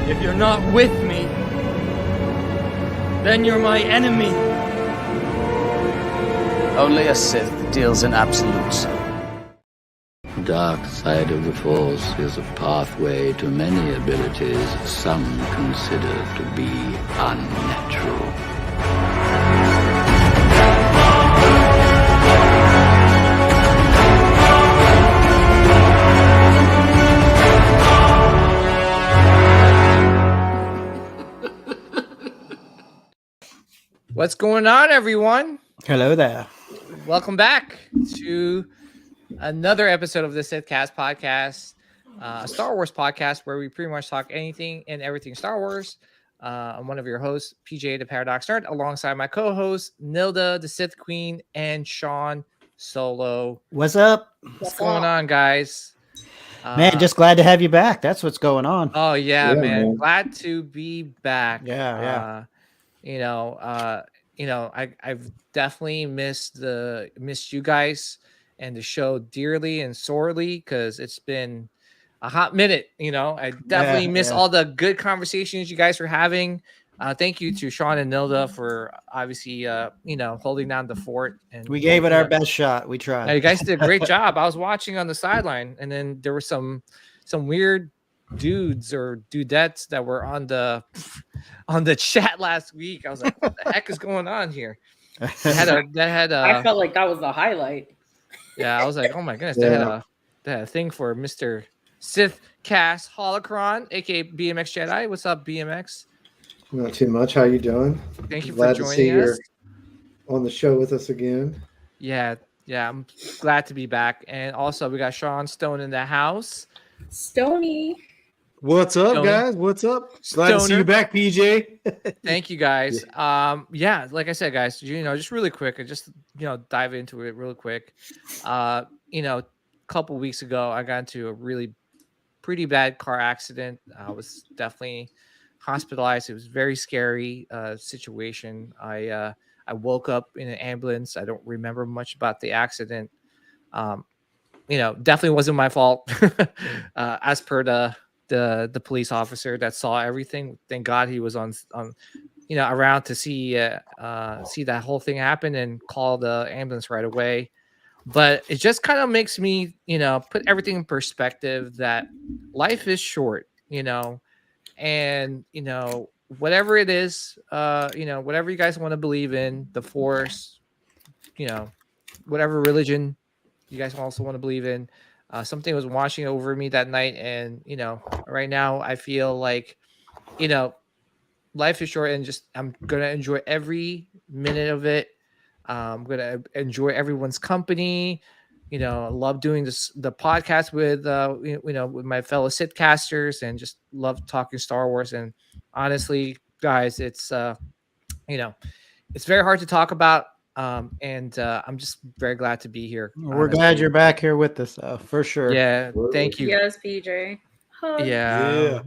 If you're not with me, then you're my enemy. Only a Sith deals in absolutes. Dark side of the Force is a pathway to many abilities some consider to be unnatural. What's going on, everyone? Hello there. Welcome back to another episode of the Sithcast podcast, a Star Wars podcast where we pretty much talk anything and everything Star Wars. I'm one of your hosts, PJ the Paradox Nerd, alongside my co-hosts, Nilda the Sith Queen and Sean Solo. What's up? What's going on, guys? Man, just glad to have you back. That's what's going on. Oh yeah, man. Glad to be back. Yeah. I've definitely missed you guys and the show dearly and sorely because it's been a hot minute. I definitely miss all the good conversations you guys were having. Thank you to Sean and Nilda for obviously holding down the fort. And we gave it our best shot. We tried. You guys did a great job. I was watching on the sideline, and then there were some weird dudes or dudettes that were on the chat last week. I was like, what the heck is going on here? I felt like that was the highlight. Yeah, I was like, oh my goodness, they had a thing for Mr. Sith Cast Holocron, aka BMX Jedi. What's up, BMX? Not too much. How you doing? Thank you glad for joining to see us. You're on the show with us again. Yeah, I'm glad to be back. And also we got Sean Stone in the house. Stony. What's up, Stony. guys? What's up? Glad to see you back, PJ. Thank you, guys. Like I said, guys, just really quick, and just dive into it real quick. A couple weeks ago, I got into a really pretty bad car accident. I was definitely hospitalized. It was a very scary situation. I woke up in an ambulance. I don't remember much about the accident. Definitely wasn't my fault. As per the police officer that saw everything. Thank God he was on around to see that whole thing happen and call the ambulance right away. But it just kind of makes me, put everything in perspective that life is short, and whatever it is, whatever you guys want to believe in, the Force, whatever religion you guys also want to believe in. Something was washing over me that night, and right now I feel like life is short, and just I'm gonna enjoy every minute of it. I'm gonna enjoy everyone's company. I love doing the podcast with with my fellow Sithcasters, and just love talking Star Wars. And honestly, guys, it's it's very hard to talk about. And I'm just very glad to be here. We're glad you're back here with us, for sure. Yeah, thank you. Yes, PJ. Yeah.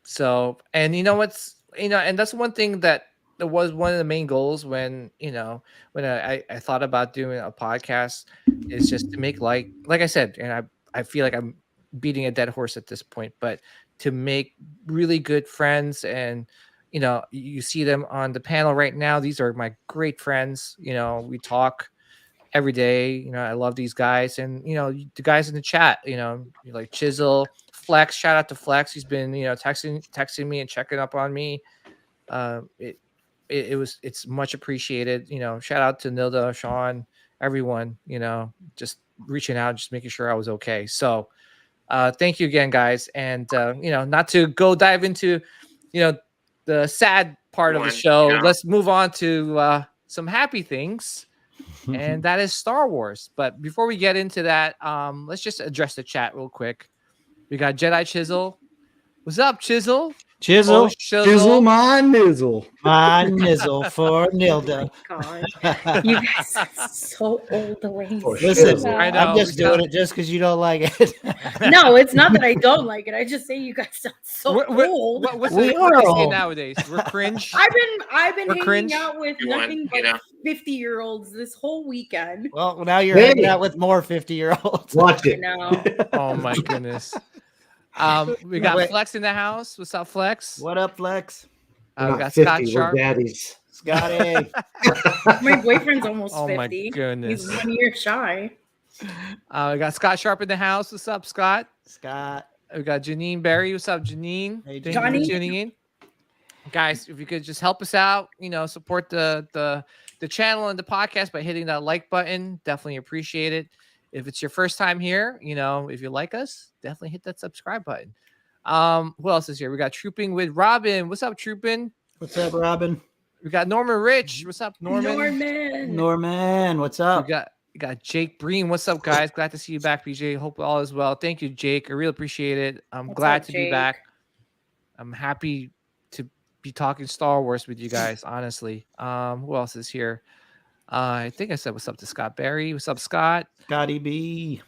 So, and and that's one thing that was one of the main goals when I thought about doing a podcast, is just to make like I said, and I feel like I'm beating a dead horse at this point, but to make really good friends. And you see them on the panel right now. These are my great friends. We talk every day. I love these guys, and the guys in the chat. Like Chisel, Flex. Shout out to Flex. He's been texting me and checking up on me. It's much appreciated. Shout out to Nilda, Sean, everyone. Just reaching out, just making sure I was okay. So, thank you again, guys. And not to go dive into the sad part of the show. Let's move on to some happy things, and that is Star Wars. But before we get into that, let's just address the chat real quick. We got Jedi Chisel. What's up, Chisel? Chisel. Oh, Chisel my nizzle. My nizzle for Nilda. God. You guys are so old the way you Listen, say I that. know. I'm just doing it just because you don't like it. No, it's not that I don't like it. I just say you guys sound so old. What's We what are they say old. nowadays? We're cringe. I've been We're hanging cringe. out with nothing but 50-year-olds this whole weekend. Well, now you're Hey. hanging out with more 50-year-olds. Watch I it. know. Oh my goodness. We got Flex in the house. What's up, Flex? What up, Flex? We're We not got 50, Scott we're Sharp. daddies. Scotty. My boyfriend's almost Oh my 50. goodness. He's 1 year shy. We got Scott Sharp in the house. What's up, Scott? Scott. We got Janine Berry. What's up, Janine? Hey, Thank you for Johnny. tuning in. Guys, if you could just help us out, support the channel and the podcast by hitting that like button. Definitely appreciate it. If it's your first time here, if you like us, definitely hit that subscribe button. Who else is here? We got Trooping with Robin. What's up, Trooping? What's up, Robin? We got Norman Rich. What's up, Norman? Norman, what's up? We got Jake Breen. What's up, guys? Glad to see you back, PJ. Hope all is well. Thank you, Jake. I really appreciate it. I'm glad to be back. I'm happy to be talking Star Wars with you guys, honestly. Who else is here? I think I said what's up to Scott Berry. What's up, Scott? Scotty B.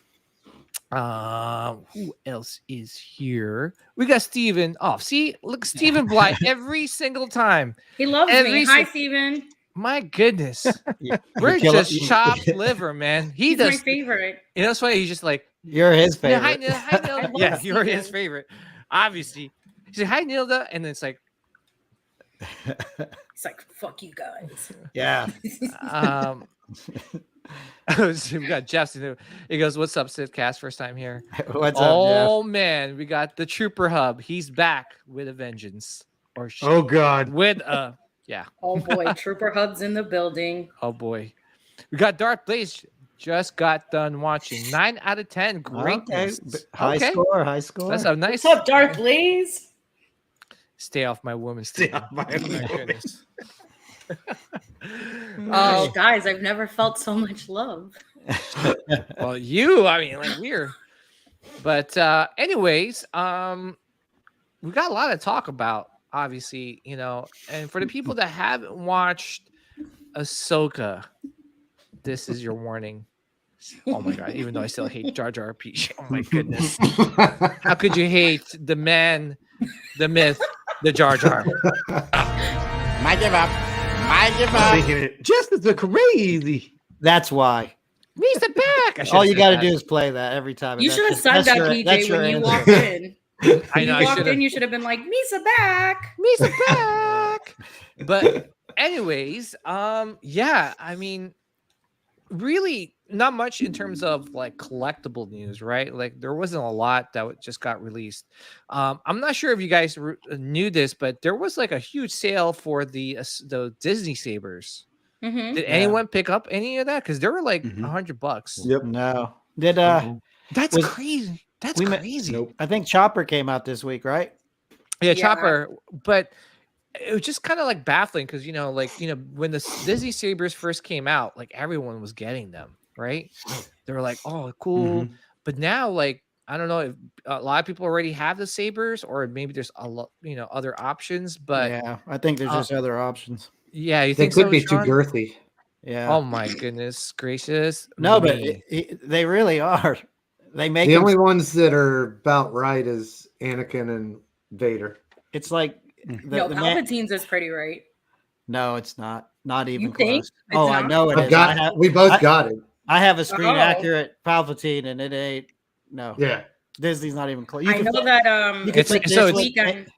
Who else is here? We got Steven. Oh, see, look, Steven Blight every single time. He loves me. Hi, Steven. My goodness. You're Just chopped liver, man. He's my favorite. You know, it's funny. He's just like, you're his favorite. Hi, Nilda. Yeah, you're his favorite. Obviously. He's like, hi, Nilda. And then it's like, it's like, fuck you guys. Yeah. We got Jeff. He goes, what's up, Sidcast? First time here. What's up, Oh, man. We got the Trooper Hub. He's back with a vengeance. Oh, God. With yeah. Oh, boy. Trooper Hub's in the building. Oh, boy. We got Darth Blaze. Just got done watching. 9 out of 10. Great. Okay. High score. That's a nice. What's up, Darth Blaze? Stay off my woman. Stay off my goodness. Oh, guys, I've never felt so much love. Well, we're. But anyways, we got a lot to talk about, obviously, and for the people that haven't watched Ahsoka, this is your warning. Oh my god, even though I still hate Jar Jar Binks. Oh my goodness. How could you hate the man, the myth, the Jar Jar? I give up. Just as a crazy. That's why. Misa back. All you got to do is play that every time. You should have said that, PJ, when you walked in. I know. You walked in, you should have been like, Misa back. Misa back. But anyways, yeah, I mean, really not much in terms of like collectible news, right? Like there wasn't a lot that just got released. I'm not sure if you guys knew this, but there was like a huge sale for the Disney sabers. Mm-hmm. Did anyone pick up any of that? Because they were like $100. Yep. No. Did That's crazy. That's crazy. Nope. I think Chopper came out this week, right? Yeah, Chopper. But it was just kind of like baffling because when the Disney sabers first came out, like everyone was getting them, right? They were like, "Oh, cool," but now, like, I don't know if a lot of people already have the sabers, or maybe there's a lot, other options. But yeah, I think there's just other options. Yeah, you They think could so, be too Sean? girthy. Yeah. Oh my goodness gracious! No, but Me. they really are. They make The them- only ones that are about right is Anakin and Vader. It's like No, Palpatine's is pretty right. No, it's not. Not even You think? close. Oh, I know it is. We both got it. I have a screen accurate Palpatine, and it ain't. No. Yeah. Disney's not even close. I know that you can click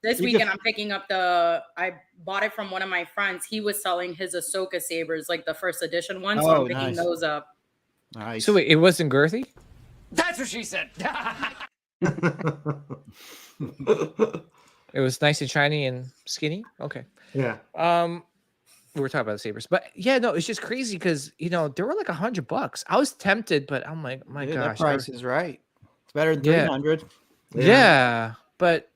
this weekend I'm picking up I bought it from one of my friends. He was selling his Ahsoka sabers, like the first edition one, so I'm picking those up. Nice. So wait, it wasn't girthy? That's what she said. It was nice and shiny and skinny. Okay. Yeah. We were talking about the sabers, but yeah, no, it's just crazy because they were like $100. I was tempted, but I'm like, my gosh, that price is right. It's better than 300. Yeah, but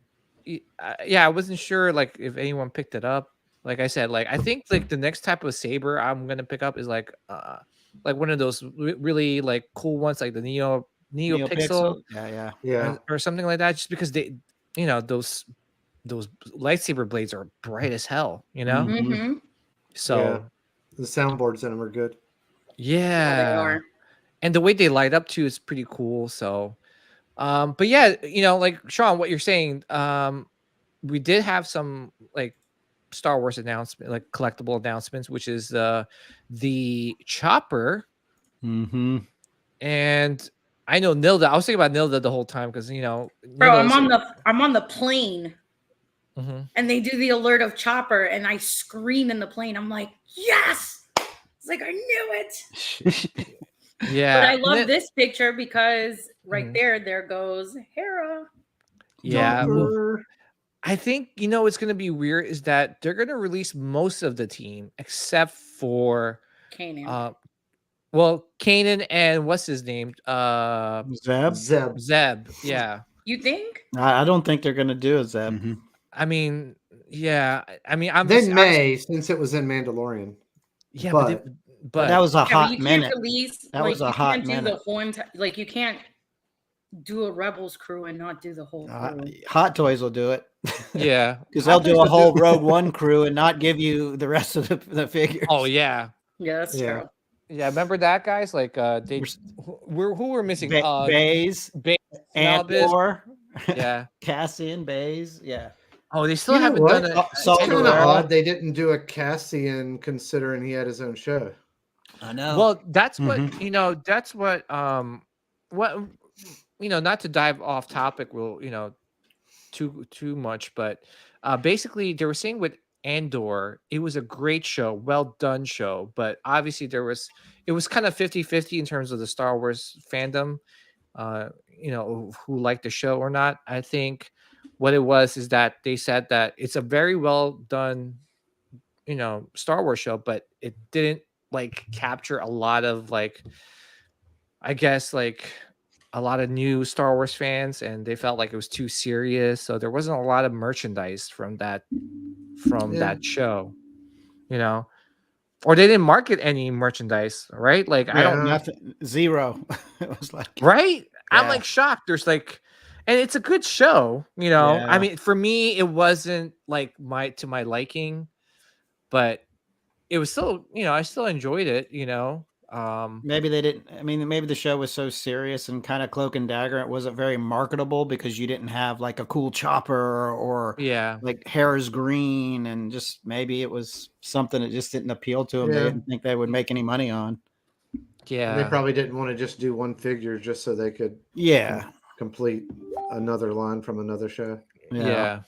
I wasn't sure like if anyone picked it up. Like I said, like I think like the next type of saber I'm gonna pick up is like one of those really like cool ones, like the Neo Pixel. Yeah. Or something like that. Just because they, those lightsaber blades are bright as hell. Mm-hmm. So yeah. The soundboards in them are good. Yeah, they are. And the way they light up too is pretty cool. So, but yeah, like Sean, what you're saying, we did have some like Star Wars announcement, like collectible announcements, which is the Chopper, mm-hmm. and I know Nilda. I was thinking about Nilda the whole time because Bro, Nilda's- I'm on the plane Mhm. and they do the alert of Chopper and I scream in the plane. I'm like, yes! It's like I knew it. Yeah. But I and love then- this picture because right Mhm. there goes Hera. Yeah. Chopper. I think what's gonna be weird is that they're gonna release most of the team except for Kanan. well, Kanan and what's his name? Zeb. Zeb. Zeb. Yeah. You think? I don't think they're gonna do a Zeb. Mm-hmm. I mean, yeah. I mean, I'm They may, since it was in Mandalorian. yeah, but- But that was a Yeah, but hot you minute. can't release That like was a you hot can't do the minute. whole entire like you can't do a Rebels crew and not do the whole crew. Hot Toys will do it. yeah. Because they'll do a whole Rogue One crew and not give you the rest of the figures. Oh yeah. Yeah, that's Yeah. true. Yeah, remember that, guys? Like, they who were missing? Baze, Baze, Malbus. Andor, Yeah. Cassian, Baze, yeah. Oh, they still You know haven't what? done it. It's Saul kind of Guerrero. odd they didn't do a Cassian considering he had his own show. I know. Well, that's what That's what Not to dive off topic, too much, but basically they were saying with Andor, it was a great show, well done show, but obviously it was kind of 50-50 in terms of the Star Wars fandom, who liked the show or not. I think what it was is that they said that it's a very well done, Star Wars show, but it didn't capture a lot of I guess a lot of new Star Wars fans, and they felt like it was too serious, so there wasn't a lot of merchandise from that show, or they didn't market any merchandise, right? I don't nothing, zero. It was like right. I'm Yeah. shocked. There's and it's a good show, I Yeah. mean, for me, it wasn't to my liking, but it was still, I still enjoyed it, maybe they didn't. I mean, maybe the show was so serious and kind of cloak and dagger. It wasn't very marketable because you didn't have a cool chopper or yeah. Harris Green, and just maybe it was something that just didn't appeal to them. They Yeah. didn't think they would make any money on. Yeah. They probably didn't want to just do one figure just so they could Yeah, complete another line from another show. Yeah.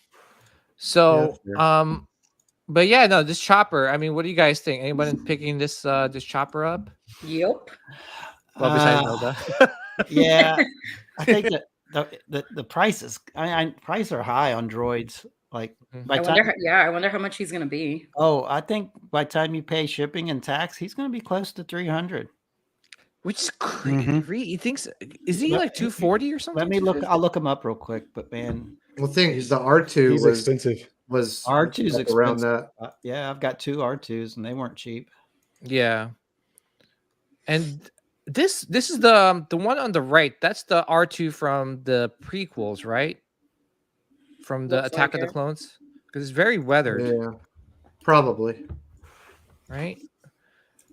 So, Yeah, but yeah, no, this chopper. I mean, what do you guys think? Anyone picking this chopper up? Yep. Well, besides Nilda. yeah. I think that the prices. Prices are high on droids. By I time, wonder how much he's gonna be. I think by the time you pay shipping and tax, he's going to be close to 300. Which is crazy. Mhm. He thinks, is he 240 or something? Let me look. 250? I'll look him up real quick. But man, Well, the thing is, the R2 He's was expensive. R2's up around expensive. that. Yeah, I've got 2 R2s and they weren't cheap. Yeah. And this is the one on the right. That's the R2 from the prequels, right? From the Looks Attack like of the it. Clones, because it's very weathered, Yeah, probably. right?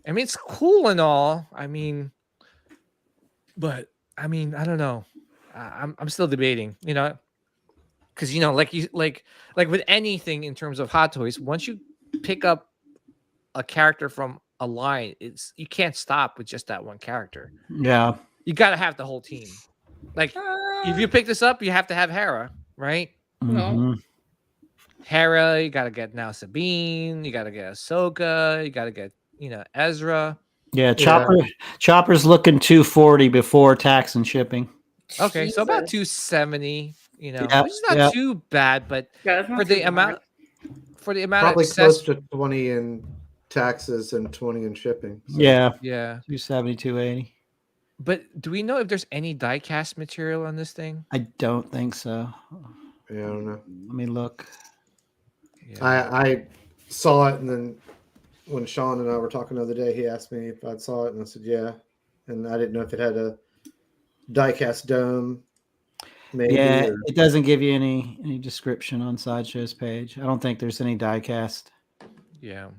I mean, it's cool and all. I mean, but I mean, I don't know. I'm still debating, because like with anything in terms of Hot Toys, once you pick up a character from a line, you can't stop with just that one character. Yeah. You got to have the whole team. If you pick this up, you have to have Hera, right? No. Mhm. Hera, you got to get now Sabine, you got to get Ahsoka, you got to get Ezra. Yeah, Chopper's looking 240 before tax and shipping. Okay, so about Jesus. 270, Yeah, which is not yeah. too bad, but Yeah, that's not for the too bad. amount Probably of close to 20 in taxes and 20 in shipping. So, Yeah, yeah. 270, 280. But do we know if there's any die-cast material on this thing? I don't think so. yeah, I don't know. Let me look. Yeah. I saw it, and then when Sean and I were talking the other day, he asked me if I saw it, and I said yeah. And I didn't know if it had a die-cast dome. Maybe. Yeah, or- it doesn't give you any description on Sideshow's page. I don't think there's any diecast. Yeah.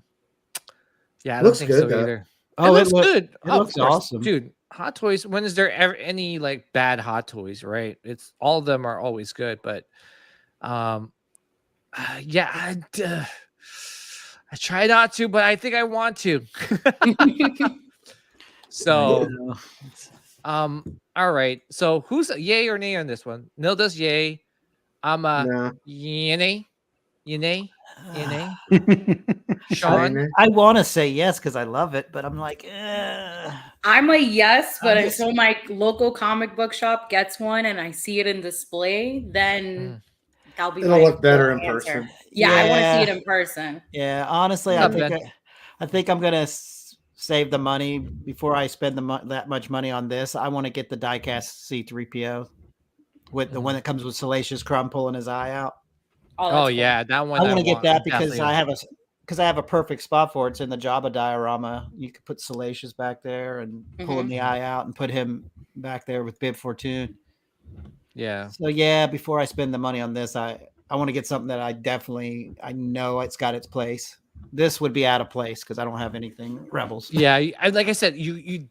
Yeah, I Looks don't think so good, though. either. Oh, it looks good. It Of looks course. awesome. Dude. Hot Toys, when is there ever any bad Hot Toys, right? It's all of them are always good, but yeah, I try not to, but I think I want to. So Yeah. All right. So who's yay or nay on this one? Nil does yay. I'm a Nah. yay. Yay. Yay. Saying Sean. it. I want to say yes because I love it, but I'm like, I'm a yes, but I'm just- until my local comic book shop gets one and I see it in display, then that'll be It'll my look better in answer. person. Yeah, I want to see Yeah. it in person. yeah. Honestly, What's up, Ben? I think I'm gonna save the money before I spend that much money on this. I want to get the diecast C3PO with the one that comes with Salacious Crumb pulling his eye out. Oh, Oh yeah, that one. I want to get that because definitely. I have a perfect spot for it. It's in the Jabba diorama. You could put Salacious back there and pulling the eye out and put him back there with Bib Fortune. Yeah. So yeah, before I spend the money on this, I want to get something that I know it's got its place. This would be out of place because I don't have anything Rebels. Yeah, like I said, you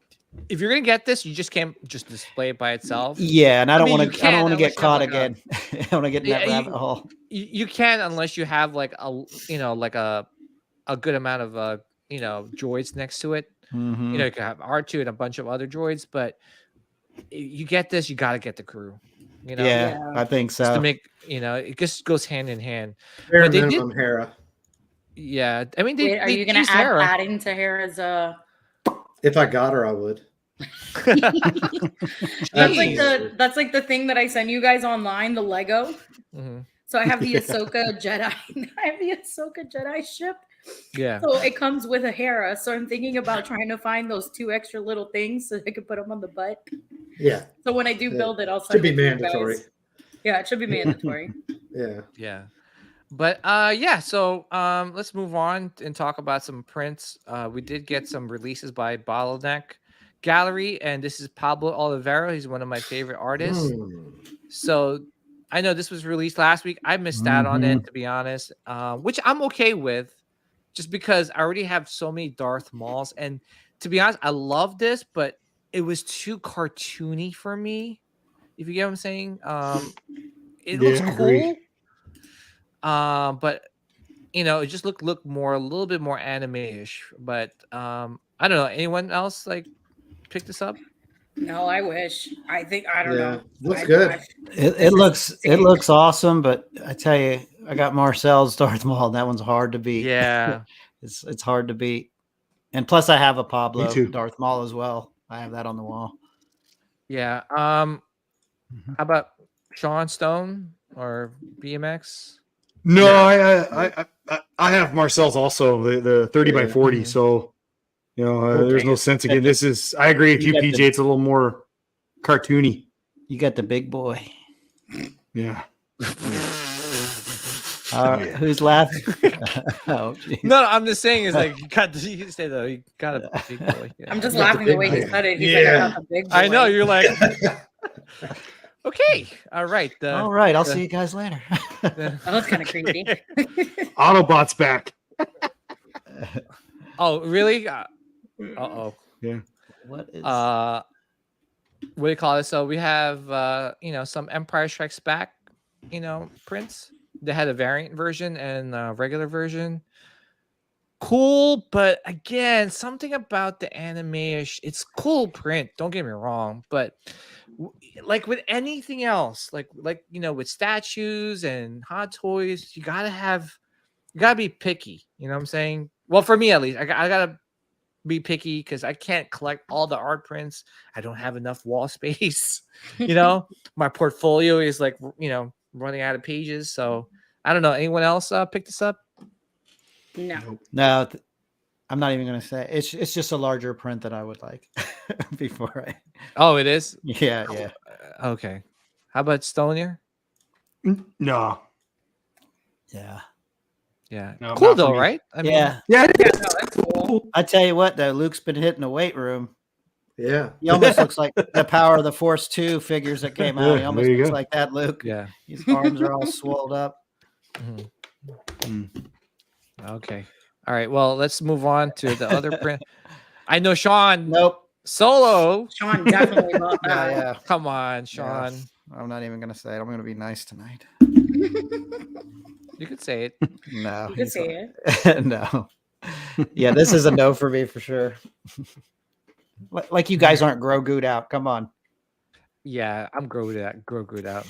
if you're gonna get this, you just can't just display it by itself. Yeah, and I don't mean, want you to. I don't want to can get caught unless you have, again. I want to get in that rabbit hole. You can unless you have like a good amount of droids next to it. Mhm. You can have R2 and a bunch of other droids, but you get this, you got to get the crew. Yeah, I think so. Just to make it just goes hand in hand. Bare But they minimum Hera. Yeah, I mean, Wait, are you going to add padding to Hera's? If I got her, I would. That's like the thing that I send you guys online, the Lego. So I have the Ahsoka Jedi. I have the Ahsoka Jedi ship. Yeah. So it comes with a Hera. So I'm thinking about trying to find those 2 extra little things so I could put them on the butt. Yeah. So when I do build it, I'll send should be it to you mandatory. guys. Yeah, it should be mandatory. Yeah. Yeah. But yeah, so let's move on and talk about some prints. We did get some releases by Bottleneck Gallery, and this is Pablo Oliveira. He's one of my favorite artists. So I know this was released last week. I missed out on it, to be honest, which I'm okay with, just because I already have so many Darth Mauls. And to be honest, I love this, but it was too cartoony for me, if you get what I'm saying. It looks cool. But it just looked a little bit more anime-ish. But I don't know. Anyone else like pick this up? No, I wish. I don't know. Looks good. It looks awesome, but I tell you, I got Marcel's Darth Maul. And that one's hard to beat. Yeah, it's hard to beat. And plus, I have a Pablo too. Darth Maul as well. I have that on the wall. yeah. How about Sean Stone or BMX? No, I have Marcel's also the 30 by 40. So there's no sense again. This is I agree with you, PJ. It's a little more cartoony. You got the big boy. Yeah. Who's laughing? No, I'm just saying is like you got a big boy. Yeah. I'm just laughing the way he said it. He's like, I got the big boy. I know you're like. Okay. All right. All right. I'll see you guys later. That was kind of creepy. Autobot's back. Oh, really? Uh-oh. Yeah. What is what do you call it? So we have some Empire Strikes Back, prints. They had a variant version and a regular version. Cool, but again, something about the anime-ish. It's cool print. Don't get me wrong, but like with anything else, like with statues and hot toys, you gotta be picky. You know what I'm saying? Well, for me at least, I gotta be picky because I can't collect all the art prints. I don't have enough wall space. My portfolio is like running out of pages. So I don't know. Anyone else pick this up? No. I'm not even gonna say it's just a larger print that I would like before I. Oh, it is. Yeah. Okay. How about Stonier? No. Yeah. Yeah. No, Cool not for though, me. right? I mean, Yeah. Yeah. No, that's cool. I tell you what, though, Luke's been hitting the weight room. Yeah. He almost looks like the Power of the Force 2 figures that came out. He Yeah, almost there you looks go. like that, Luke. Yeah. His arms are all swelled up. Okay. All right. Well, let's move on to the other print. I know Sean. Nope. Solo. Sean definitely bought that. Yeah. Come on, Sean. Yes. I'm not even gonna say it. I'm gonna be nice tonight. You could say it. No. You could say it. No. Yeah, this is a no for me for sure. Like you guys aren't Grogu'd out. Come on. Yeah, I'm Grogu'd out.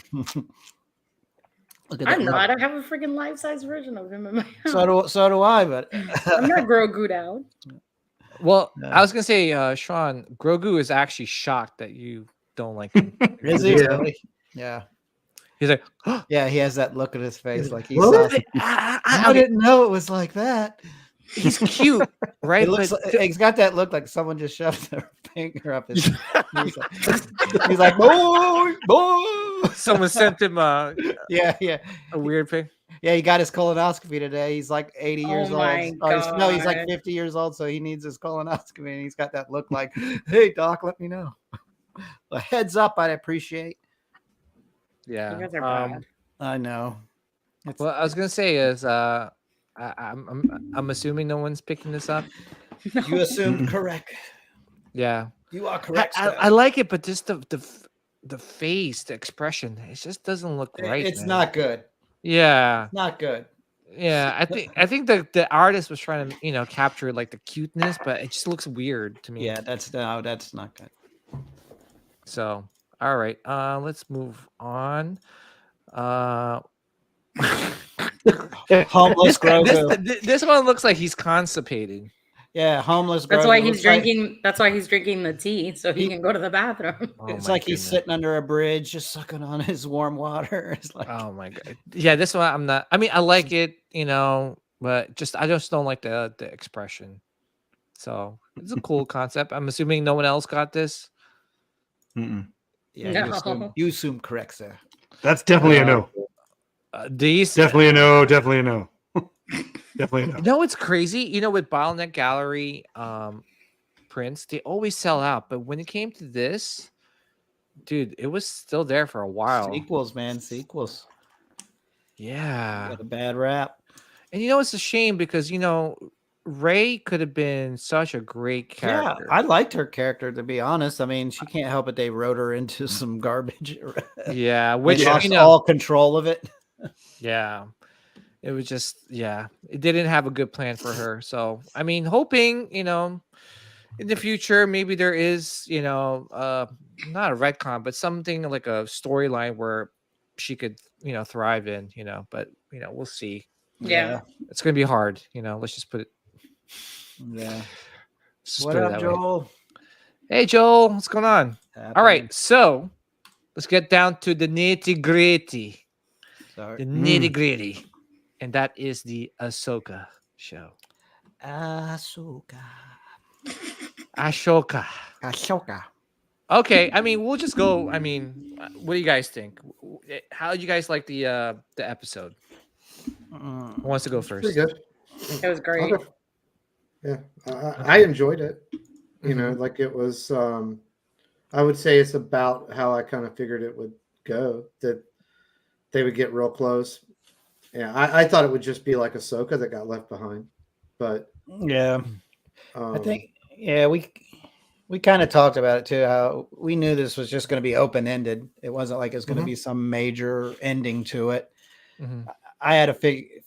Look at I'm that. not. I have a freaking life-size version of him in my house. So do I, but I'm not Grogu'd out. Well, Yeah. I was gonna say, Sean, Grogu is actually shocked that you don't like him. Is he Yeah. really? Yeah. He's like, Yeah, he has that look at his face like he What? saw. I okay, didn't know it was like that. he's cute, right? It looks But like, he's got that look like someone just shoved their finger up his. He's like, boy. someone sent him Yeah. a weird pic. Yeah, he got his colonoscopy today. He's like 80 years Oh old. my No, he's like God. 50 years old, so he needs his colonoscopy, and he's got that look like, hey, doc, let me know. A heads up, I'd appreciate. Yeah. You guys are bad. I know. It's, Well, I was gonna say is I'm assuming no one's picking this up. you assumed correct. Yeah, You are correct. I like it, but just the face, the expression, it just doesn't look right. It's man. not good. Yeah, Not good. yeah. I think the artist was trying to capture like the cuteness, but it just looks weird to me. Yeah, that's not good. So all right, let's move on. Homeless Grogu. This one looks like he's constipated. Yeah, homeless Grogu. That's why he's Looks like- drinking. That's why he's drinking the tea so he He- can go to the bathroom. Oh It's my like he's goodness. sitting under a bridge, just sucking on his warm water. It's like, Oh my god. Yeah, this one I'm not. I mean, I like it, but I just don't like the expression. So it's a cool concept. I'm assuming no one else got this. Mm-mm. yeah, No. you assume correct, sir. That's definitely a no. These Definitely a no. Definitely a no. Definitely a no. You know what's crazy? With Bottleneck Gallery prints, they always sell out. But when it came to this, dude, it was still there for a while. Sequels, man, sequels. Yeah. Got a bad rap. And it's a shame because Ray could have been such a great character. Yeah, I liked her character, to be honest. I mean, she can't help it. They wrote her into some garbage. Yeah, Which which lost all control of it. yeah. It was just, it didn't have a good plan for her. So, I mean, hoping, in the future, maybe there is, not a retcon, but something like a storyline where she could, thrive in, but, we'll see. Yeah. It's going to be hard, let's just put it. Yeah. Just What put it up, that way. Joel? Hey, Joel, what's going on? All right. So let's get down to the nitty gritty. Sorry. The nitty gritty. And that is the Ahsoka show. Ahsoka. Ashoka. Ahsoka. Okay, I mean, we'll just go. I mean, what do you guys think? How did you guys like the episode? Who wants to go first? Pretty good. It was great. I'll go- Yeah, I enjoyed it. Mhm. Like it was. I would say it's about how I kind of figured it would go. That they would get real close. Yeah, I thought it would just be like Ahsoka that got left behind, but Yeah. I um, think, yeah, we kind of talked about it too. How we knew this was just going to be open ended. It wasn't like it's going to be some major ending to it. Mhm. I had a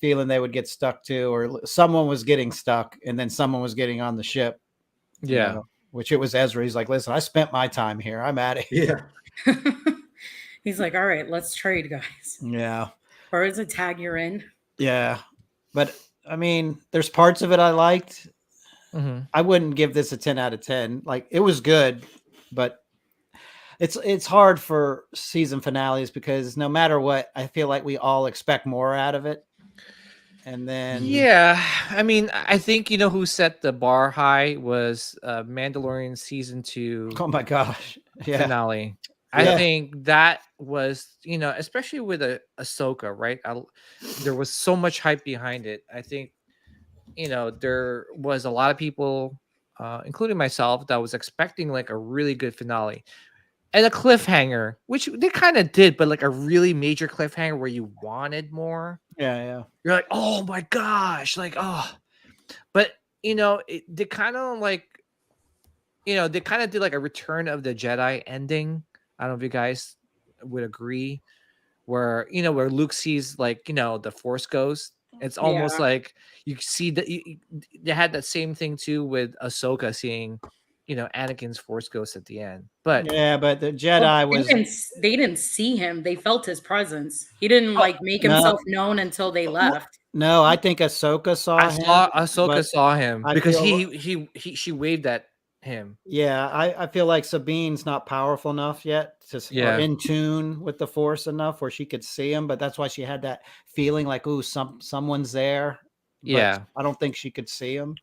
feeling they would get stuck too, or someone was getting stuck, and then someone was getting on the ship. Yeah. Which it was Ezra. He's like, "Listen, I spent my time here. I'm out of here." yeah, He's like, all right, let's trade, guys. Yeah, Or is it tag you're in? yeah. But I mean, there's parts of it I liked. Mhm. I wouldn't give this a 10 out of 10. Like it was good, but it's hard for season finales because no matter what, I feel like we all expect more out of it. And then Yeah, I mean, I think who set the bar high was Mandalorian season 2 oh my gosh. Yeah. finale. I Yeah. think that was, especially with Ahsoka, right? There was so much hype behind it. I think, there was a lot of people, including myself, that was expecting like a really good finale and a cliffhanger, which they kind of did, but like a really major cliffhanger where you wanted more. Yeah. You're like, oh my gosh, like, oh, but they kind of like, they kind of did like a Return of the Jedi ending. I don't know if you guys would agree, where where Luke sees like the Force Ghost. It's almost Yeah. like you see that they had that same thing too with Ahsoka seeing Anakin's Force ghost at the end. But yeah, but the Jedi Well, was they didn't see him. They felt his presence. He didn't like make no. himself known until they left. no. I think Ahsoka saw him. Ahsoka but saw him I because feel- she waved at him. Yeah, I feel like Sabine's not powerful enough yet or Yeah. in tune with the Force enough where she could see him. But that's why she had that feeling like, ooh, someone's there. But Yeah. I don't think she could see him.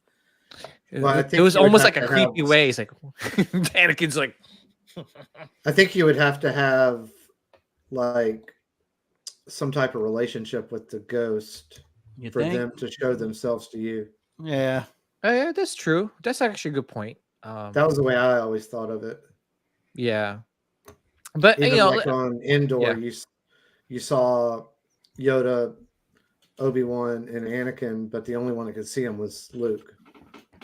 Well, I It think was you would almost have like a to creepy have- way. It's like Anakin's like, I think you would have to have like some type of relationship with the ghost You for think? them to show themselves to you. Yeah. oh, yeah, that's true. That's actually a good point. That was the way I always thought of it. Yeah, but Even like on Endor, yeah. you saw Yoda, Obi-Wan, and Anakin, but the only one that could see him was Luke.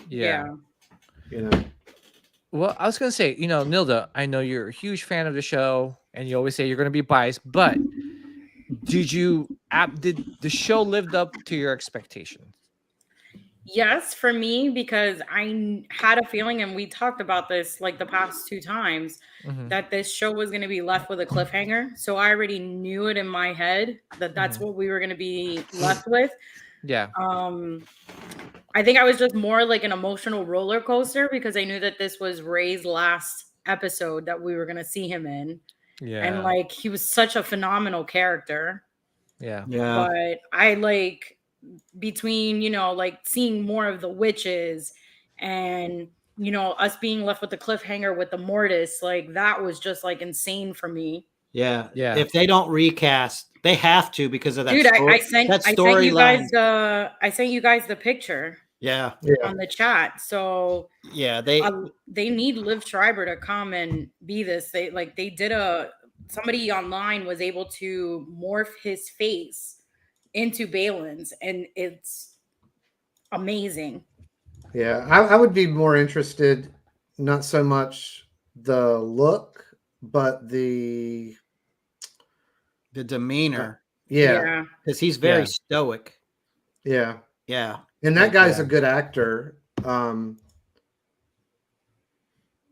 Yeah. You know, Well, I was gonna say, Nilda, I know you're a huge fan of the show, and you always say you're gonna be biased, but did the show lived up to your expectations? Yes, for me, because had a feeling, and we talked about this like the past 2 times, Mhm. that this show was going to be left with a cliffhanger. So I already knew it in my head that that's what we were going to be left with. Yeah. I think I was just more like an emotional roller coaster because I knew that this was Ray's last episode that we were going to see him in. Yeah. And like he was such a phenomenal character. Yeah. Yeah. But I like between, like seeing more of the witches and, us being left with the cliffhanger with the mortis, like that was just like insane for me. Yeah. Yeah. If they don't recast, they have to because of that. Dude, I sent you storyline. guys the picture Yeah. on the chat. So Yeah. they need Liv Schreiber to come and be this. Somebody online was able to morph his face into Balin's, and it's amazing. yeah, I would be more interested, not so much the look, but the demeanor. yeah, Because he's very Yeah. stoic. yeah. Yeah. And that guy's Yeah. a good actor.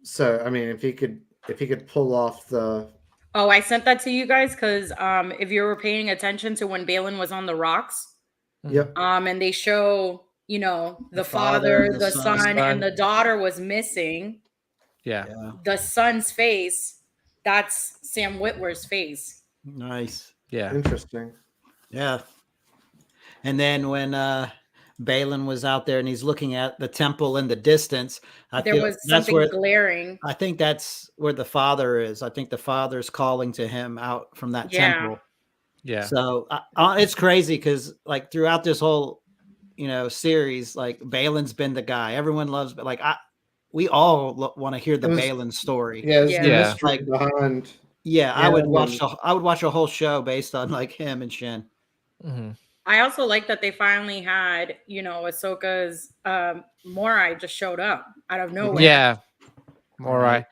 So I mean, if he could pull off the Oh, I sent that to you guys because if you were paying attention to when Balin was on the rocks, yep, and they show, the father, the son, and the daughter was missing. Yeah. The son's face, that's Sam Witwer's face. Nice. Yeah. interesting. Yeah. And then when Balin was out there and he's looking at the temple in the distance, There was something glaring. I think that's where the father is. I think the father's calling to him out from that temple. Yeah. So it's crazy because like throughout this whole, series, like Balin's been the guy. Everyone loves, but like we all want to hear the Balin story. Yeah, it's the Yeah. mystery behind. Yeah, I would watch. and- I would watch a whole show based on like him and Shin. Mhm. I also like that they finally had, Ahsoka's Morai just showed up out of nowhere. Yeah. Morai.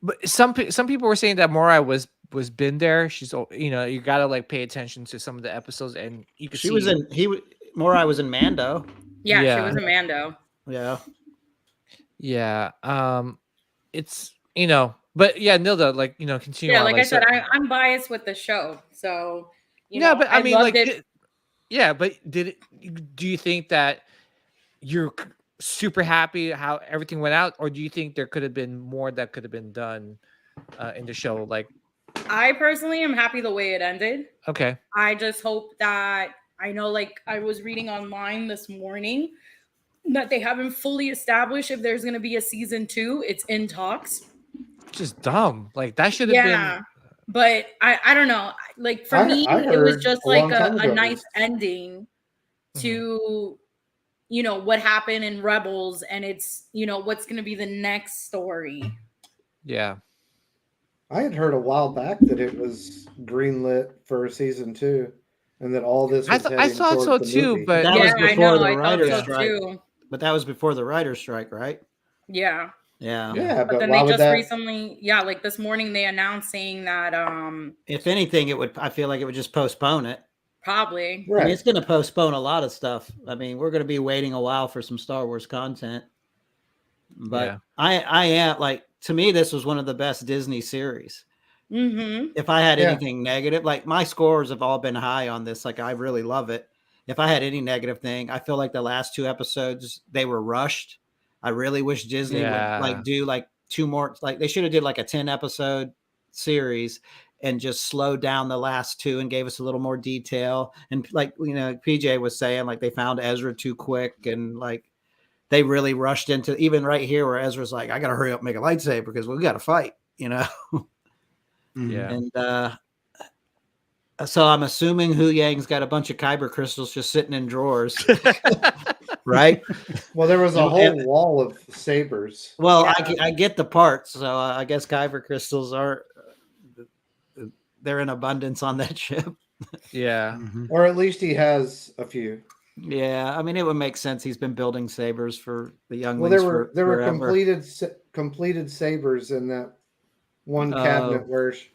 But some people were saying that Morai was been there. She's you gotta like pay attention to some of the episodes, and you could She see was in. Morai was in Mando. Yeah, Yeah. she was a Mando. Yeah. Yeah. It's but yeah, Nilda, like continue. Yeah, on, like I said, so- I'm biased with the show, so but I mean, loved like, it. do you think that you're super happy how everything went out, or do you think there could have been more that could have been done in the show? Like, I personally am happy the way it ended. okay, I just hope that I know, like I was reading online this morning that they haven't fully established if there's going to be a season 2. It's in talks. just dumb. Like that should have been. But I don't know. Like for me, I it was heard just a like long time a ago nice this. ending to what happened in Rebels, and it's what's going to be the next story. Yeah. I had heard a while back that it was greenlit for season 2, and that all this. Was I thought heading so towards the too, movie. but That was I before know. the I thought writer's so strike. too. But that was before the writer's strike, right? Yeah. Yeah. Yeah, But then why they would just that? recently, like this morning, they announced saying that If anything, I feel like it would just postpone it. probably. I mean, Right. it's going to postpone a lot of stuff. I mean, we're going to be waiting a while for some Star Wars content. But Yeah. I am like, to me, this was one of the best Disney series. Mm-hmm. If I had Yeah. anything negative, like my scores have all been high on this. Like I really love it. If I had any negative thing, I feel like the last 2 episodes they were rushed. I really wish Disney would Yeah. like do like 2 more. Like they should have did like a 10 episode series and just slowed down the last 2 and gave us a little more detail. And like PJ was saying, like they found Ezra too quick and like they really rushed into even right here where Ezra's like, I gotta hurry up and make a lightsaber because we gotta fight. Yeah. And so I'm assuming Hu Yang's got a bunch of kyber crystals just sitting in drawers, right? Well, there was a And- whole and- wall of sabers. Well, Yeah. I get the parts, so I guess kyber crystals are they're in abundance on that ship. Yeah. Or at least he has a few. Yeah, I mean it would make sense. He's been building sabers for the young. Well, there were completed sabers in that one cabinet where she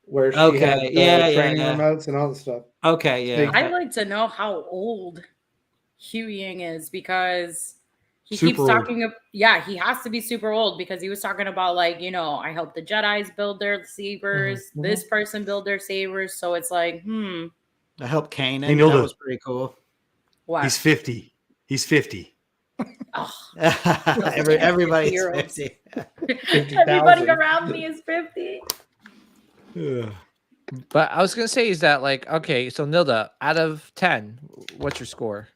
Okay, had the yeah, training yeah. remotes and all the stuff. Okay, yeah. I'd like to know how old Hu Yang is because he Super keeps old. talking. Yeah, he has to be super old because he was talking about like I helped the Jedi's build their sabers. Mhm. This person build their sabers. So it's like, I help Kanan. Hey, Nilda. That was pretty cool. what? He's 50. He's 50. Oh, Everybody's 50-year-olds. 50. 50,000. everybody around me is 50. Yeah. But I was gonna say is that like okay, so Nilda, out of 10, what's your score?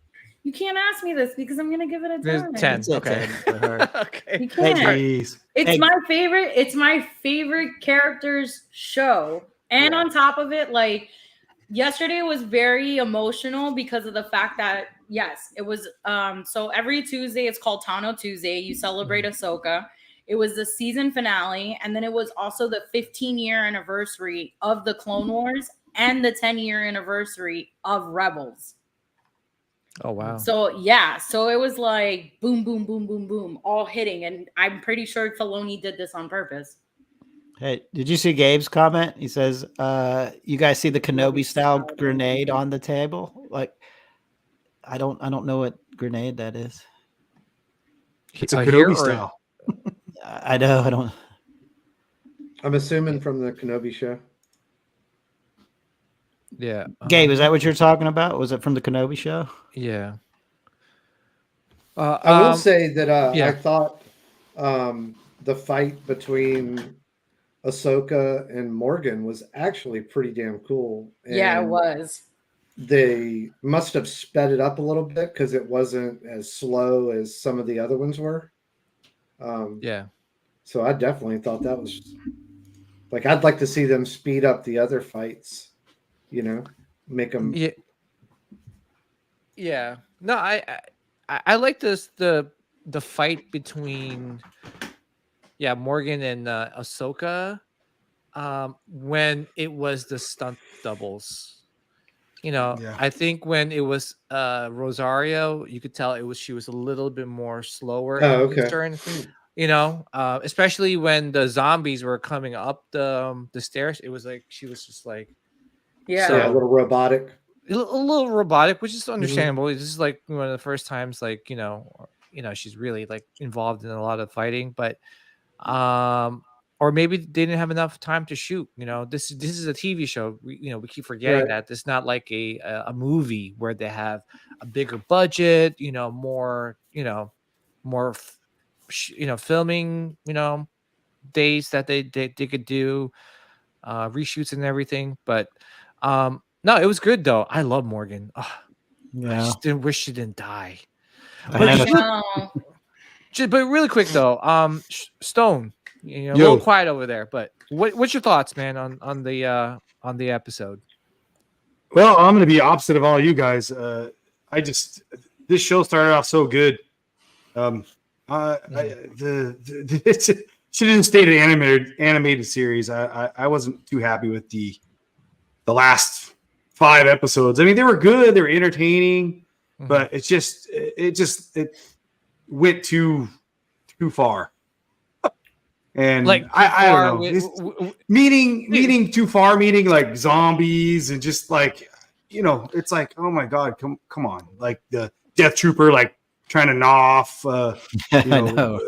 You can't ask me this because I'm gonna give it a There's 10. 10. It's a Okay. 10 for her. Okay. You can't. Jeez. It's Hey. my favorite. It's my favorite characters show. And on top of it, like yesterday was very emotional because of the fact that yes, it was so every Tuesday it's called Tano Tuesday. You celebrate Ahsoka. It was the season finale, and then it was also the 15-year anniversary of the Clone Wars and the 10-year anniversary of Rebels. Oh wow. So yeah, so it was like boom, boom, boom, boom, boom, all hitting, and I'm pretty sure Filoni did this on purpose. Hey, did you see Gabe's comment? He says, "You guys see the Kenobi style Kenobi-style grenade on the table? Like, I don't know what grenade that is. It's a here Kenobi or- style. I know. I don't. I'm assuming from the Kenobi show. Yeah. Gabe, is that what you're talking about? Was it from the Kenobi show? Yeah. I will say that yeah. I thought the fight between Ahsoka and Morgan was actually pretty damn cool. Yeah, it And was. They must have sped it up a little bit because it wasn't as slow as some of the other ones were. Yeah. So I definitely thought that was like I'd like to see them speed up the other fights. Make them. Yeah. Yeah. No, I like this the fight between Morgan and Ahsoka when it was the stunt doubles. Yeah. I think when it was Rosario, you could tell she was a little bit more slower Oh, and okay. concerned, especially when the zombies were coming up the stairs. It was like she was just like Yeah. Yeah, a little robotic. a little robotic, which is understandable. This is like one of the first times, like she's really like involved in a lot of fighting, but or maybe they didn't have enough time to shoot. This is a TV show. We keep forgetting Right. that it's not like a movie where they have a bigger budget. More filming. Days that they could do reshoots and everything, but no, it was good though. I love Morgan. I Yeah. just didn't wish she didn't die. I But had a- No. But really quick though, Stone, a little quiet over there. But what's your thoughts, man, on the episode? Well, I'm going to be opposite of all you guys. This show started off so good. It should have stayed an animated series. I wasn't too happy with the last 5 episodes. I mean, they were good, they were entertaining, but it went too far. And Like I don't know. Meaning too far, meaning like zombies and just like it's like, oh my god, come on, like the Death Trooper like trying to gnaw off I know.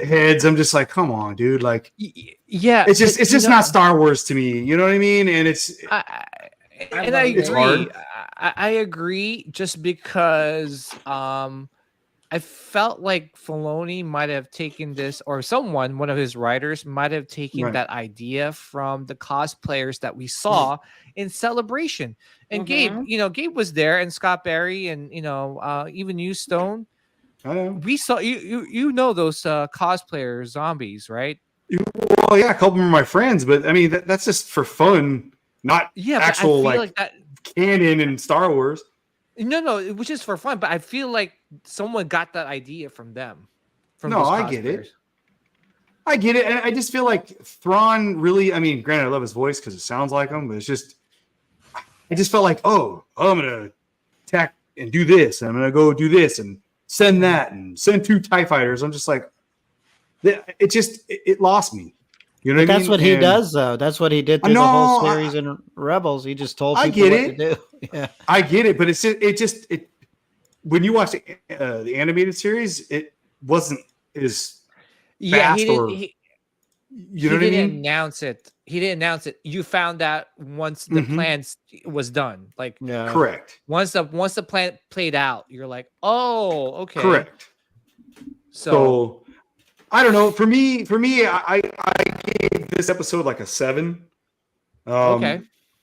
heads. I'm just like, come on, dude. Like, Yeah, it's just not Star Wars to me. You know what I mean? And it's I It's agree. hard. I agree. Just because I felt like Filoni might have taken this, or someone, one of his writers, might have taken Right. that idea from the cosplayers that we saw in Celebration. And Gabe, Gabe was there, and Scott Barry, and even you, Stone. I know. We saw you know those cosplayer zombies, right? Well, yeah, a couple of my friends, but I mean that's just for fun, not Yeah, actual but I feel like that. canon in Star Wars. No, which is for fun, but I feel like someone got that idea from them, from No, those I get it. cosplayers. I get it, and I just feel like Thrawn really. I mean, granted, I love his voice because it sounds like him, but it's just. I just felt like, I'm gonna attack and do this, and I'm gonna go do this and send that and send 2 TIE fighters. I'm just like, it lost me. You know what I mean? That's what he does, though. That's what he did through the whole series in Rebels. He just told people what to do. Yeah, I get it, but it when you watch the animated series, it wasn't as fast He or didn't. you know what I mean? Announce it. He didn't announce it. You found out once the plans was done. Like, correct. Once the plan played out, you're like, oh, okay. Correct. So I don't know. For me, I gave this episode like a 7. Okay.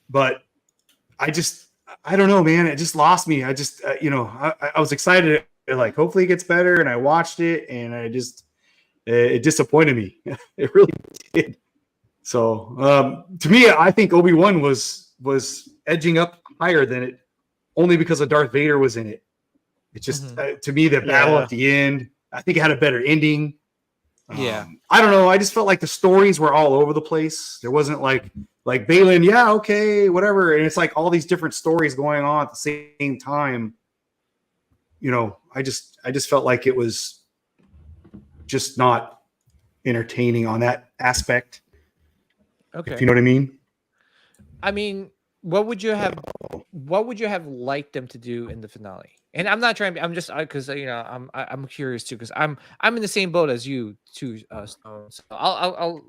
But I don't know, man. It just lost me. I just, I was excited. Like, hopefully it gets better. And I watched it, and it disappointed me. It really did. So, to me, I think Obi-Wan was edging up higher than it, only because of Darth Vader was in it. It just, to me, the battle at the end, I think it had a better ending. Yeah. I don't know. I just felt like the stories were all over the place. There wasn't like Balin, yeah, okay, whatever. And it's like all these different stories going on at the same time. I just felt like it was just not entertaining on that aspect. Okay. If you know what I mean? I mean, what would you have liked them to do in the finale? And I'm not trying. I'm just because I'm curious too, because I'm in the same boat as you too, Stone. So I'll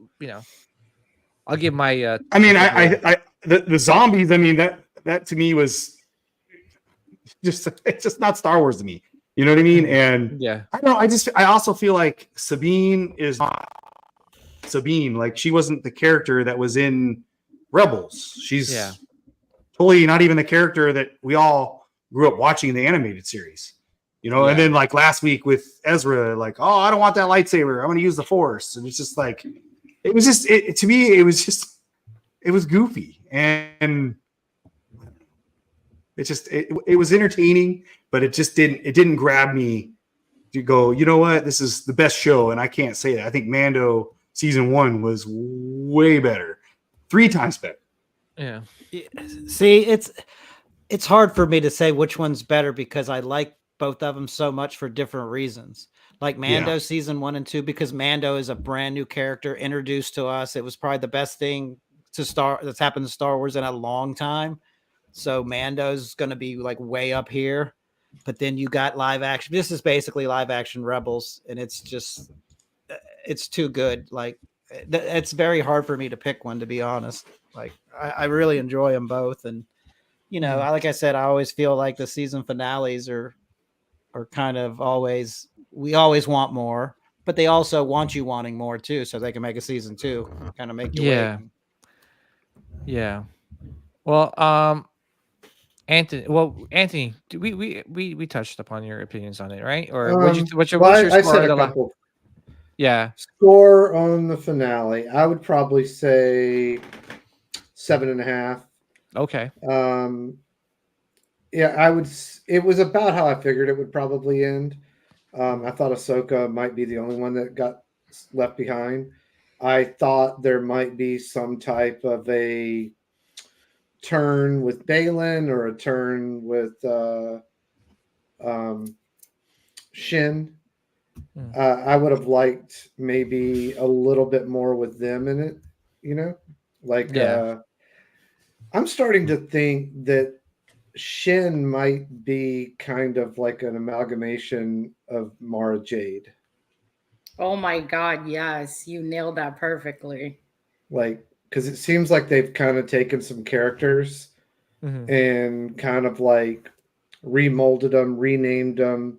give my. I mean, the zombies. I mean that to me was it's just not Star Wars to me. You know what I mean? And yeah, I don't know. I also feel like Sabine is not Sabine. Like, she wasn't the character that was in Rebels. She's totally not even the character that we all grew up watching in the animated series. And then like last week with Ezra, like, oh, I don't want that lightsaber. I'm going to use the Force. And it's just like, to me, it was goofy. And it was entertaining, but it didn't grab me to go, you know what, this is the best show. And I can't say that. I think Mando season 1 was way better, 3 times better. Yeah. See, it's hard for me to say which one's better because I like both of them so much for different reasons. Like Mando season 1 and 2, because Mando is a brand new character introduced to us. It was probably the best thing that's happened to Star Wars in a long time. So Mando's going to be like way up here, but then you got live action. This is basically live action Rebels, and it's too good. Like, it's very hard for me to pick one, to be honest. Like, I really enjoy them both. And, like I said, I always feel like the season finales are kind of we always want more, but they also want you wanting more too. So they can make a season 2, kind of make you wait. Yeah. Well, Anthony, we touched upon your opinions on it, right? Or what's your I score? said a couple. Yeah. Score on the finale, I would probably say 7.5. Okay. Yeah, it was about how I figured it would probably end. I thought Ahsoka might be the only one that got left behind. I thought there might be some type of a turn with Balin or a turn with Shin. I would have liked maybe a little bit more with them in it, I'm starting to think that Shin might be kind of like an amalgamation of Mara Jade. Oh my God, yes, you nailed that perfectly. Like, because it seems like they've kind of taken some characters Mhm. and kind of like remolded them, renamed them,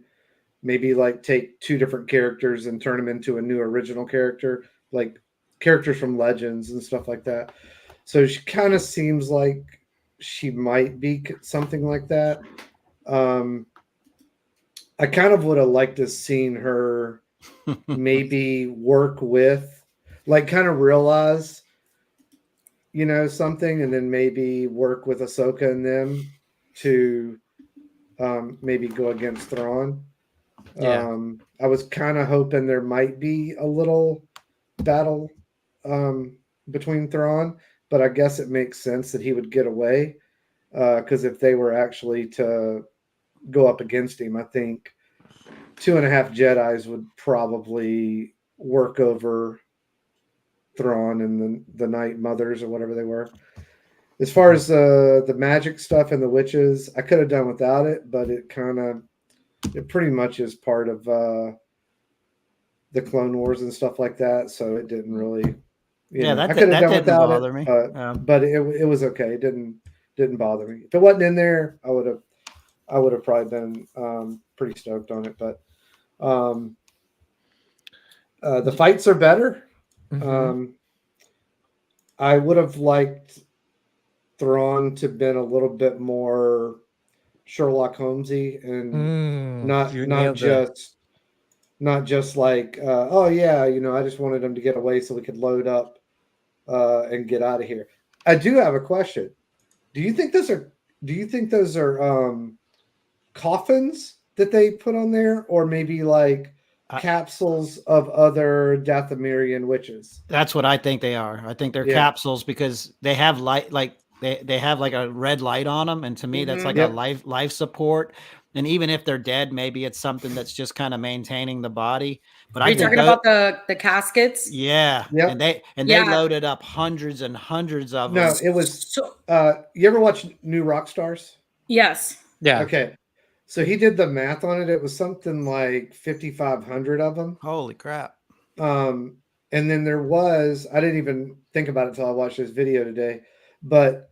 maybe like take two different characters and turn them into a new original character, like characters from Legends and stuff like that. So she kind of seems like she might be something like that. Um, I kind of would have liked to seen her maybe work with, like, kind of realize, something, and then maybe work with Ahsoka and them to maybe go against Thrawn. Yeah. I was kind of hoping there might be a little battle between Thrawn, but I guess it makes sense that he would get away because if they were actually to go up against him, I think 2.5 Jedis would probably work over Thrawn and the Night Mothers or whatever they were. As far as the magic stuff and the witches, I could have done without it, but it pretty much is part of the Clone Wars and stuff like that. So it didn't really, I could have that done didn't without bother it, me. but it was okay. It didn't bother me. If it wasn't in there, I would have probably been pretty stoked on it. But the fights are better. Mhm. I would have liked Thrawn to been a little bit more Sherlock Holmesy and not You not nailed the just not just like oh yeah, I just wanted him to get away so we could load up and get out of here. I do have a question. Do you think those are coffins that they put on there, or maybe like I- capsules of other Dathomirian witches? That's what I think they are. I think they're Yeah. capsules because they have light, like they have like a red light on them, and to me, that's like a Yep. life support. And even if they're dead, maybe it's something that's just kind of maintaining the body. But Are I you think talking about the caskets? yeah, Yep. and they Yeah. loaded up hundreds and hundreds of them. No, it was. So You ever watch New Rock Stars? yes. yeah. Okay, so he did the math on it. It was something like 5,500 of them. Holy crap! Um, and then there was, I didn't even think about it until I watched this video today, but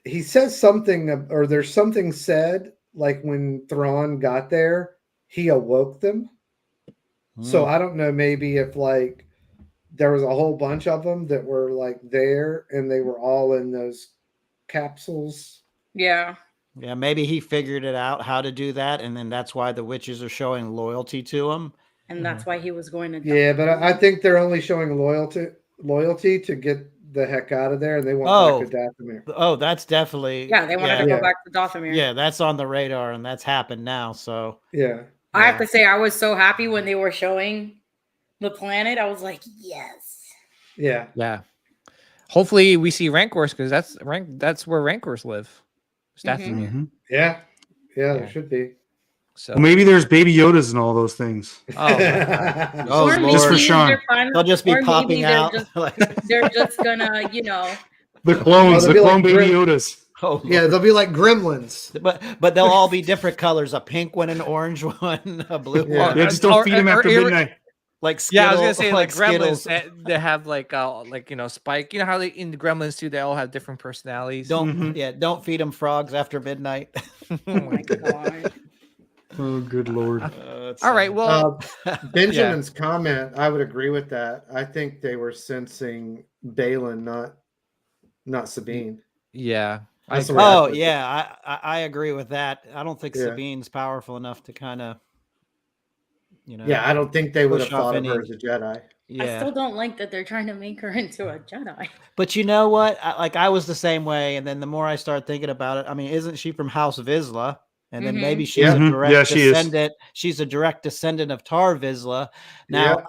he says something, or there's something said, like when Thrawn got there, he awoke them. So I don't know, maybe if like there was a whole bunch of them that were like there and they were all in those capsules. Yeah. Yeah, maybe he figured it out how to do that, and then that's why the witches are showing loyalty to him. And that's why he was going to Yeah, but I think they're only showing loyalty to get the heck out of there, and they want back to Dathomir. Oh, that's definitely Yeah, they wanted to go back to Dathomir. Yeah, that's on the radar, and that's happened now. So Yeah. I have to say, I was so happy when they were showing the planet. I was like, yes. Yeah. Yeah. Hopefully we see Rancors because that's where Rancors live. It's Dathomir. Mhm. Yeah. Yeah, Yeah. there should be. So Well, maybe there's baby Yodas and all those things. oh my God. Oh, Or Just for maybe Sean. they're fine- They'll just be or maybe popping they're out. They're just gonna, The clones, they'll the be like clone baby Grim- Yodas. Oh, Yeah, they'll be like gremlins. but they'll all be different colors: a pink one, an orange one, a blue Yeah. one. Yeah, just don't feed him after midnight. Like Yeah, I was Skittle- gonna say like Gremlins. Skittles. They have like Spike. You know how they in the Gremlins too? They all have different personalities. Don't feed them frogs after midnight. Oh my God. Oh, good lord. All right. Well, Benjamin's comment, I would agree with that. I think they were sensing Balin, not Sabine. yeah. That's the way I Oh took it. yeah, I agree with that. I don't think Yeah. Sabine's powerful enough to kind of, Yeah, I don't think they would have push off thought of her any- as a Jedi. Yeah. I still don't like that they're trying to make her into a Jedi. But you know what? I was the same way, and then the more I start thinking about it, I mean, isn't she from House of Vizsla? And then maybe she's Yeah. a Mhm. direct Yeah, she is. descendant. She's a direct descendant of Tar Vizsla. Now,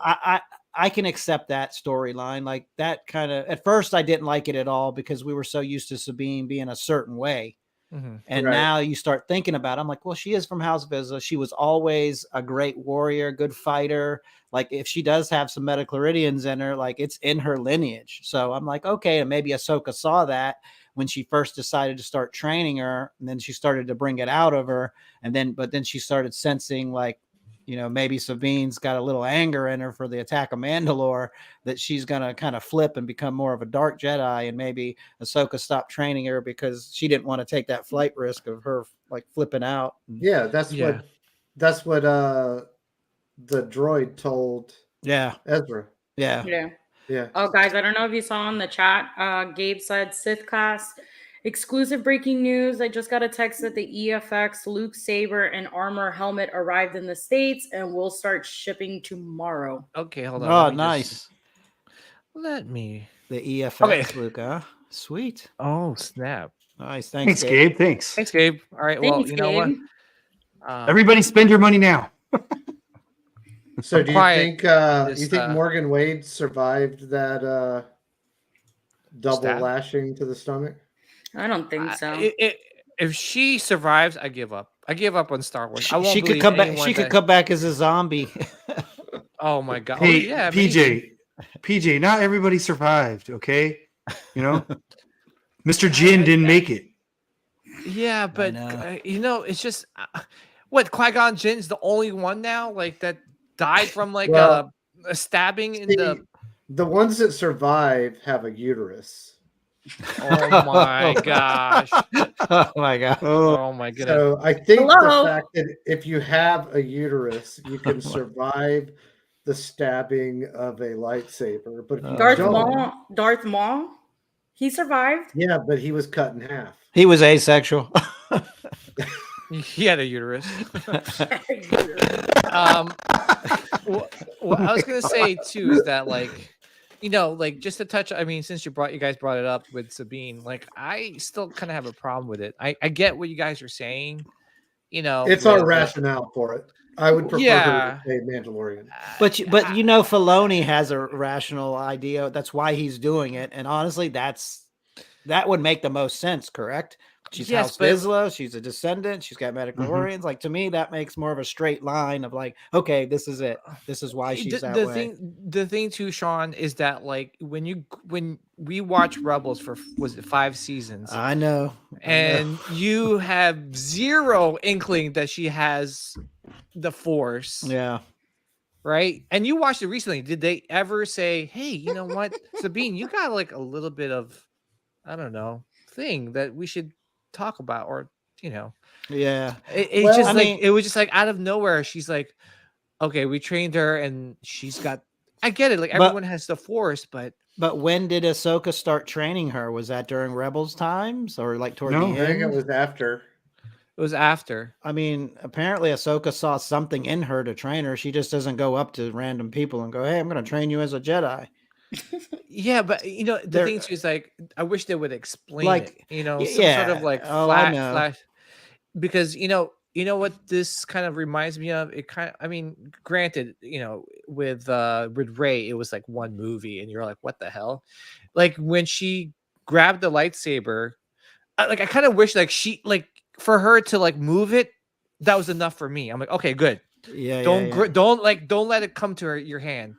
I can accept that storyline. Like that kind of. At first, I didn't like it at all because we were so used to Sabine being a certain way. And Right. now you start thinking about it, I'm like, well, she is from House of Vizsla. She was always a great warrior, good fighter. Like if she does have some metachloridians in her, like it's in her lineage. So I'm like, okay, and maybe Ahsoka saw that when she first decided to start training her, and then she started to bring it out of her, but then she started sensing like, maybe Sabine's got a little anger in her for the attack of Mandalore, that she's going to kind of flip and become more of a dark Jedi. And maybe Ahsoka stopped training her because she didn't want to take that flight risk of her like flipping out. Yeah, that's what the droid told Yeah. Ezra. Yeah. Yeah. Yeah. Oh, guys, I don't know if you saw in the chat. Gabe said Sith class exclusive breaking news. I just got a text that the EFX Luke Saber and armor helmet arrived in the States and will start shipping tomorrow. Okay, hold on. Oh, let me nice. Let me. The EFX, Okay. Luke, huh? Sweet. Oh, snap. Nice. Thanks, Gabe. Thanks. Thanks, Gabe. All right. Well, Thanks, you know what? Gabe. Everybody spend your money now. So do you think this, Morgan Wade survived that double Stab? lashing to the stomach? I don't think so. If she survives, I give up. I give up on Star Wars. I won't She could believe come back. anyone She could that- come back as a zombie. Oh my god. Hey, oh, yeah, PJ, not everybody survived, okay? Mr. Jin didn't make it. Yeah, but know. it's just what Qui-Gon Jinn's the only one now, like that died from like Well, a stabbing in See, the. the ones that survive have a uterus. Oh my gosh! Oh my god. Oh my goodness! So I think Hello? the fact that if you have a uterus, you can survive the stabbing of a lightsaber. But if you Darth Maul, he survived. yeah, but he was cut in half. He was asexual. He had a uterus. What I was gonna say too is that like, like just to touch. I mean, since you guys brought it up with Sabine, like I still kind of have a problem with it. I get what you guys are saying. It's our rationale for it. I would prefer her to stay Mandalorian. But Filoni has a rational idea. That's why he's doing it. And honestly, that would make the most sense, correct? She's House Vizsla. She's a descendant. She's got midichlorians. Like, to me, that makes more of a straight line of like, okay, this is it. This is why she's that way. The thing too, Sean, is that like when we watch Rebels for was it 5 seasons? I know. And you have zero inkling that she has the Force. Yeah. Right. And you watched it recently. Did they ever say, hey, you know what, Sabine, you got like a little bit of, I don't know, thing that we should talk about, or Yeah. It was just like out of nowhere. She's like, okay, we trained her and she's got, I get it. Like everyone has the Force, but when did Ahsoka start training her? Was that during Rebels times or like toward the end? I think it was after. It was after. I mean, apparently Ahsoka saw something in her to train her. She just doesn't go up to random people and go, hey, I'm going to train you as a Jedi. Yeah, but the thing too is like, I wish they would explain it, some sort of like flash, because you know what this kind of reminds me of. It kind of, I mean, granted, with Rey, it was like one movie, and you're like, what the hell? Like when she grabbed the lightsaber, I kind of wish like she like for her to like move it, that was enough for me. I'm like, okay, good. Yeah. Don't let it come to your hand.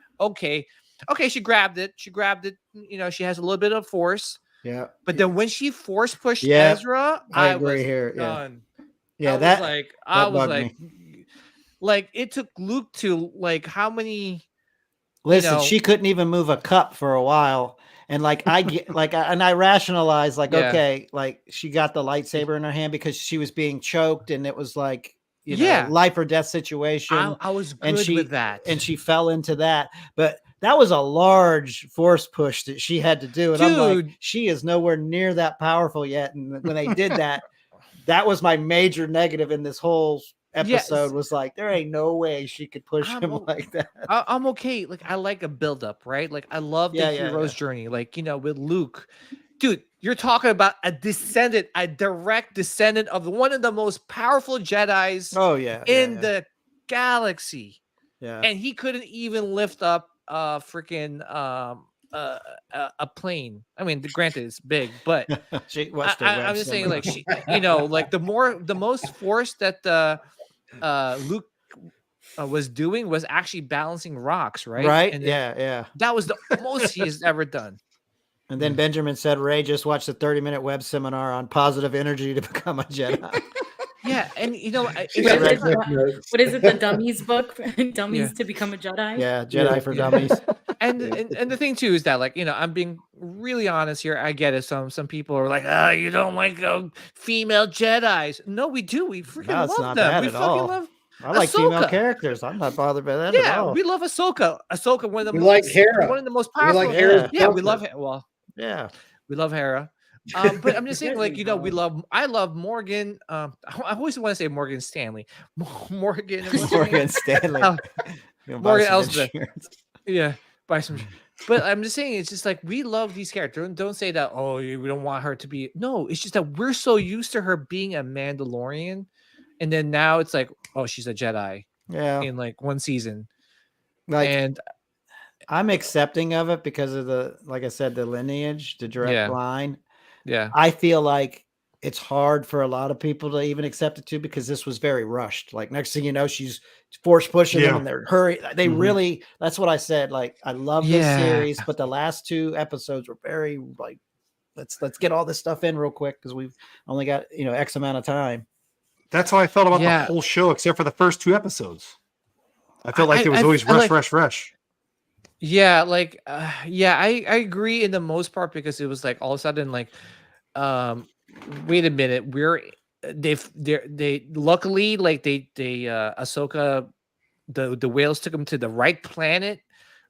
Okay, she grabbed it. She has a little bit of force. Yeah. But then when she force pushed Ezra, I agree was here. done. Yeah, I was like, it took Luke to like how many? Listen, she couldn't even move a cup for a while, and like I get and I rationalized like, okay, like she got the lightsaber in her hand because she was being choked, and it was like life or death situation. I was good with that, and she fell into that, but. That was a large force push that she had to do. And I'm like, she is nowhere near that powerful yet. And when they did that, that was my major negative in this whole episode was like, there ain't no way she could push him like that. I'm okay. Like, I like a buildup, right? Like, I love the hero's journey. Like, with Luke. Dude, you're talking about a direct descendant of one of the most powerful Jedis in the galaxy. Yeah. And he couldn't even lift up a plane. I mean, granted, it's big, but I'm just saying, like, she, like the most force that Luke was doing was actually balancing rocks, right? Right. And yeah. That was the most he has ever done. And then Benjamin said, Ray just watched a 30-minute web seminar on positive energy to become a Jedi. Yeah, and She it's got What just is red it? book notes. What is it? The Dummies book? Dummies yeah. to become a Jedi? Yeah, Jedi Yeah. for Yeah. Dummies. And the thing too is that, like, I'm being really honest here. I get it. Some people are like, oh, you don't like female Jedis. No, we do. We freaking No, it's love not them. bad We at fucking all. love I like female Ahsoka. characters. I'm not bothered by that at Yeah, all. we love Ahsoka. Ahsoka, one of the We like most Hera. one of the most We like powerful. Hera's Yeah. Yeah, we butler. love it. Well, Yeah. we love Hera. But I'm just saying, like, I love Morgan. I always want to say Morgan Stanley. Morgan. What's her name? Morgan Stanley. Oh, You know, buy Morgan some Elsbeth. insurance. Yeah, buy some. But I'm just saying, it's just like we love these characters. Don't say that. Oh, we don't want her to be. No, it's just that we're so used to her being a Mandalorian, and then now it's like, oh, she's a Jedi Yeah. in like one season, Like and I'm accepting of it because of like I said, the lineage, the direct Yeah. line. yeah, I feel like it's hard for a lot of people to even accept it too, because this was very rushed. Like next thing you know, she's force pushing them Yeah. and they're hurry. They Mhm. really, that's what I said. Like, I love this Yeah. series, but the last 2 episodes were very like, let's get all this stuff in real quick, because we've only got, X amount of time. That's how I felt about Yeah. the whole show, except for the first 2 episodes. I felt like I- it was I- always I like- rush. Yeah, like I agree in the most part, because it was like all of a sudden like wait a minute, they luckily, like, they Ahsoka, the whales took them to the right planet,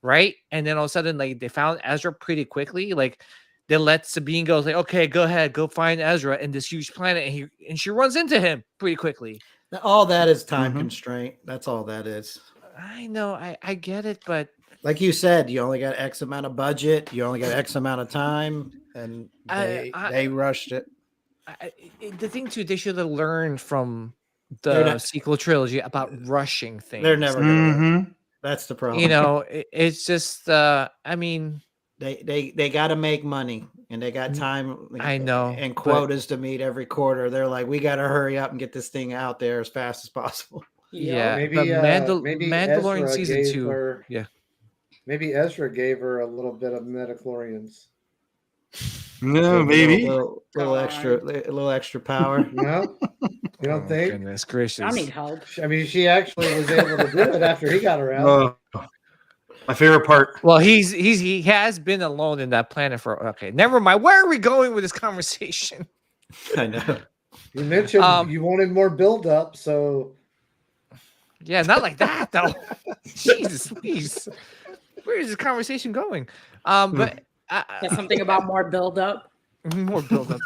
right? And then all of a sudden, like, they found Ezra pretty quickly. Like, they let Sabine go, like, okay, go ahead, go find Ezra in this huge planet, and she runs into him pretty quickly. All that is time Mhm. constraint. That's all that is. I know, I get it, but Like you said, you only got X amount of budget, you only got X amount of time, and they rushed it. the thing too, they should have learned from They're the not- sequel trilogy about rushing things. They're never gonna. Mhm. That's the problem. It's just I mean, They got to make money, and they got time. I know, and but- quotas to meet every quarter. They're like, we got to hurry up and get this thing out there as fast as possible. yeah, Maybe but maybe Mandalorian Ezra season gave 2. her- yeah. Maybe Ezra gave her a little bit of midichlorians. No, A maybe. little extra power. No, you don't Oh, think? goodness gracious. I need help. I mean, she actually was able to do it after he got her out. My favorite part. Well, he has been alone in that planet for okay. Never mind. Where are we going with this conversation? I know. You mentioned Um, you wanted more build up, so Yeah, not like that though. Jesus, please. Where is this conversation going? But That's something about more build up. more build up.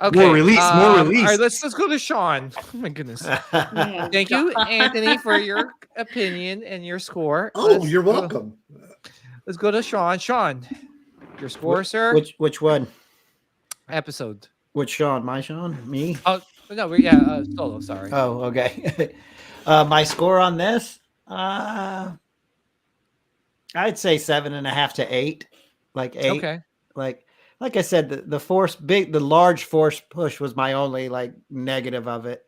Okay. More release, more All release. right, let's go to Sean. Oh my goodness. Thank you, Anthony, for your opinion and your score. oh, you're welcome. Let's go to Sean. Sean, your score, sir. Which one? Episode. Which Sean? My Sean? Me? Oh no, Solo. Sorry. Oh, okay. My score on this, I'd say 7.5 to 8. Like 8. Okay. Like I said, the large force push was my only like negative of it.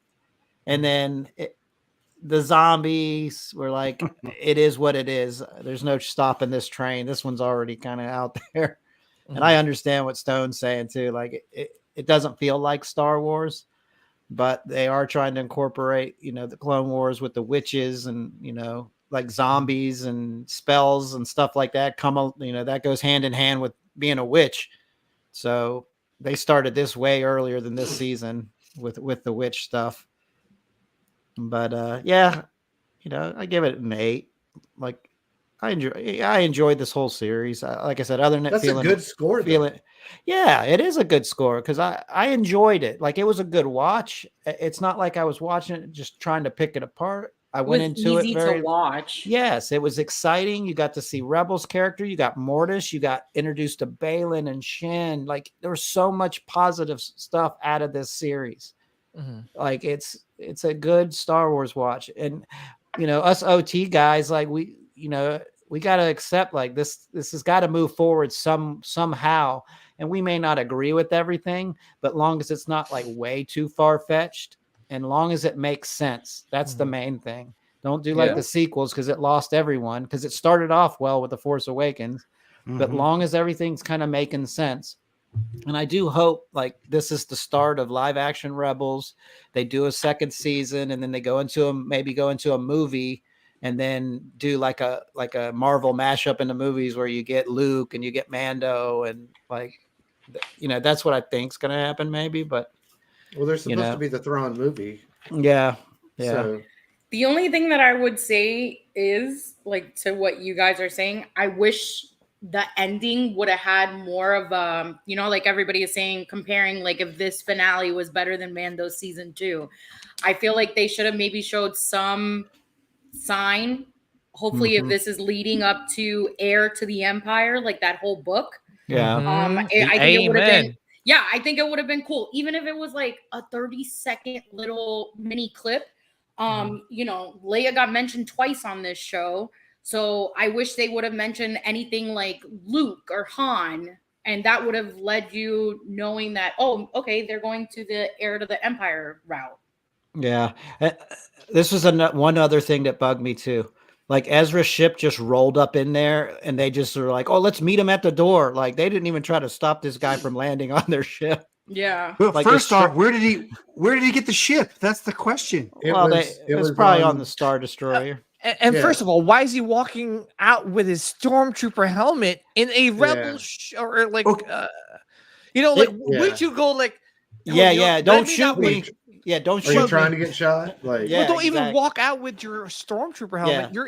And then the zombies were like, it is what it is. There's no stopping this train. This one's already kind of out there. And I understand what Stone's saying too. Like it doesn't feel like Star Wars, but they are trying to incorporate, the Clone Wars with the witches and, like zombies and spells and stuff like that that goes hand in hand with being a witch. So they started this way earlier than this season with the witch stuff. But yeah, I give it an 8. Like I enjoyed this whole series. Like I said, other than That's a good score. Yeah, it is a good score because I enjoyed it. Like it was a good watch. It's not like I was watching it just trying to pick it apart. I went into it very to watch. Yes, it was exciting. You got to see Rebel's character. You got Mortis. You got introduced to Balin and Shin. Like there was so much positive stuff out of this series. Like it's a good Star Wars watch. And us OT guys, like we got to accept like this has got to move forward somehow. And we may not agree with everything, but long as it's not like way too far-fetched and long as it makes sense, that's the main thing. Don't do like the sequels because it lost everyone, because it started off well with The Force Awakens, but long as everything's kind of making sense, And I do hope like this is the start of live action Rebels. They do a second season and then they go into a movie and then do like a Marvel mashup in the movies where you get Luke and you get Mando and like that's what I think's going to happen maybe, but Well, there's supposed to be the Thrawn movie. Yeah. So the only thing that I would say is like to what you guys are saying, I wish the ending would have had more of like everybody is saying, comparing like if this finale was better than Mando's season 2. I feel like they should have maybe showed some sign. Hopefully, if this is leading up to Heir to the Empire, like that whole book. Yeah. I think it would have been. Yeah, I think it would have been cool, even if it was like a 30-second little mini clip. Leia got mentioned twice on this show. So I wish they would have mentioned anything like Luke or Han, and that would have led you knowing that, oh, okay, they're going to the Heir to the Empire route. Yeah. This was one other thing that bugged me too. Like Ezra's ship just rolled up in there and they just were like, oh, let's meet him at the door. Like they didn't even try to stop this guy from landing on their ship. Yeah. Well, like first off, where did he get the ship? That's the question. It was probably on the Star Destroyer. And first of all, why is he walking out with his stormtrooper helmet in a rebel or like, would you go like, don't shoot me. Yeah, don't shoot me. Are you trying to get shot? Like, don't even walk out with your stormtrooper helmet. Yeah.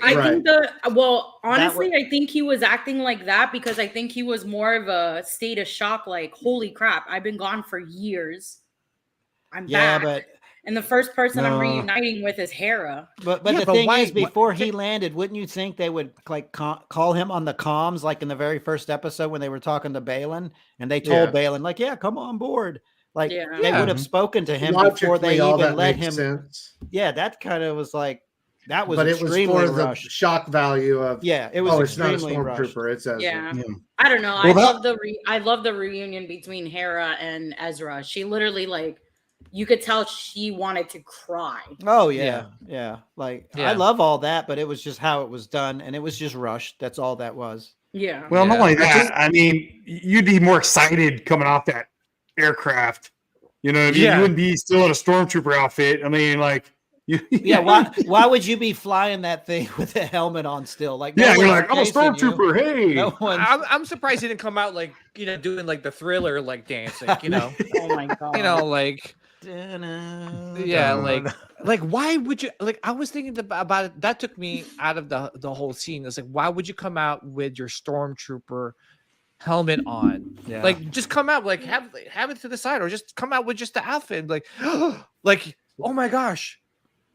I think he was acting like that because I think he was more of a state of shock. Like, holy crap, I've been gone for years. I'm back. And the first person I'm reuniting with is Hera. But the thing is, before he landed, wouldn't you think they would like call him on the comms, like in the very first episode when they were talking to Balin, and they told Balin, like, "Yeah, come on board." Like they would have spoken to him before they even let him. Sense. Yeah, that kind of was like that was. But it was for the shock value of. Yeah, it was. Oh, it's not a stormtrooper. It's Ezra. Yeah. I don't know. I love the reunion between Hera and Ezra. She literally like. You could tell she wanted to cry. Oh yeah. Like I love all that, but it was just how it was done, and it was just rushed. That's all that was. Yeah. Well, not only that, I mean, you'd be more excited coming off that aircraft. You know what I mean? You wouldn't be still in a stormtrooper outfit. I mean, like, why would you be flying that thing with a helmet on still? Like, you're like, I'm a stormtrooper. Hey, I'm surprised he didn't come out like doing like the Thriller like dancing. Oh my god. Like. Like why would you like I was thinking about it, that took me out of the whole scene. It's like, why would you come out with your stormtrooper helmet on? Like just come out, like have it to the side, or just come out with just the outfit, like like, oh my gosh.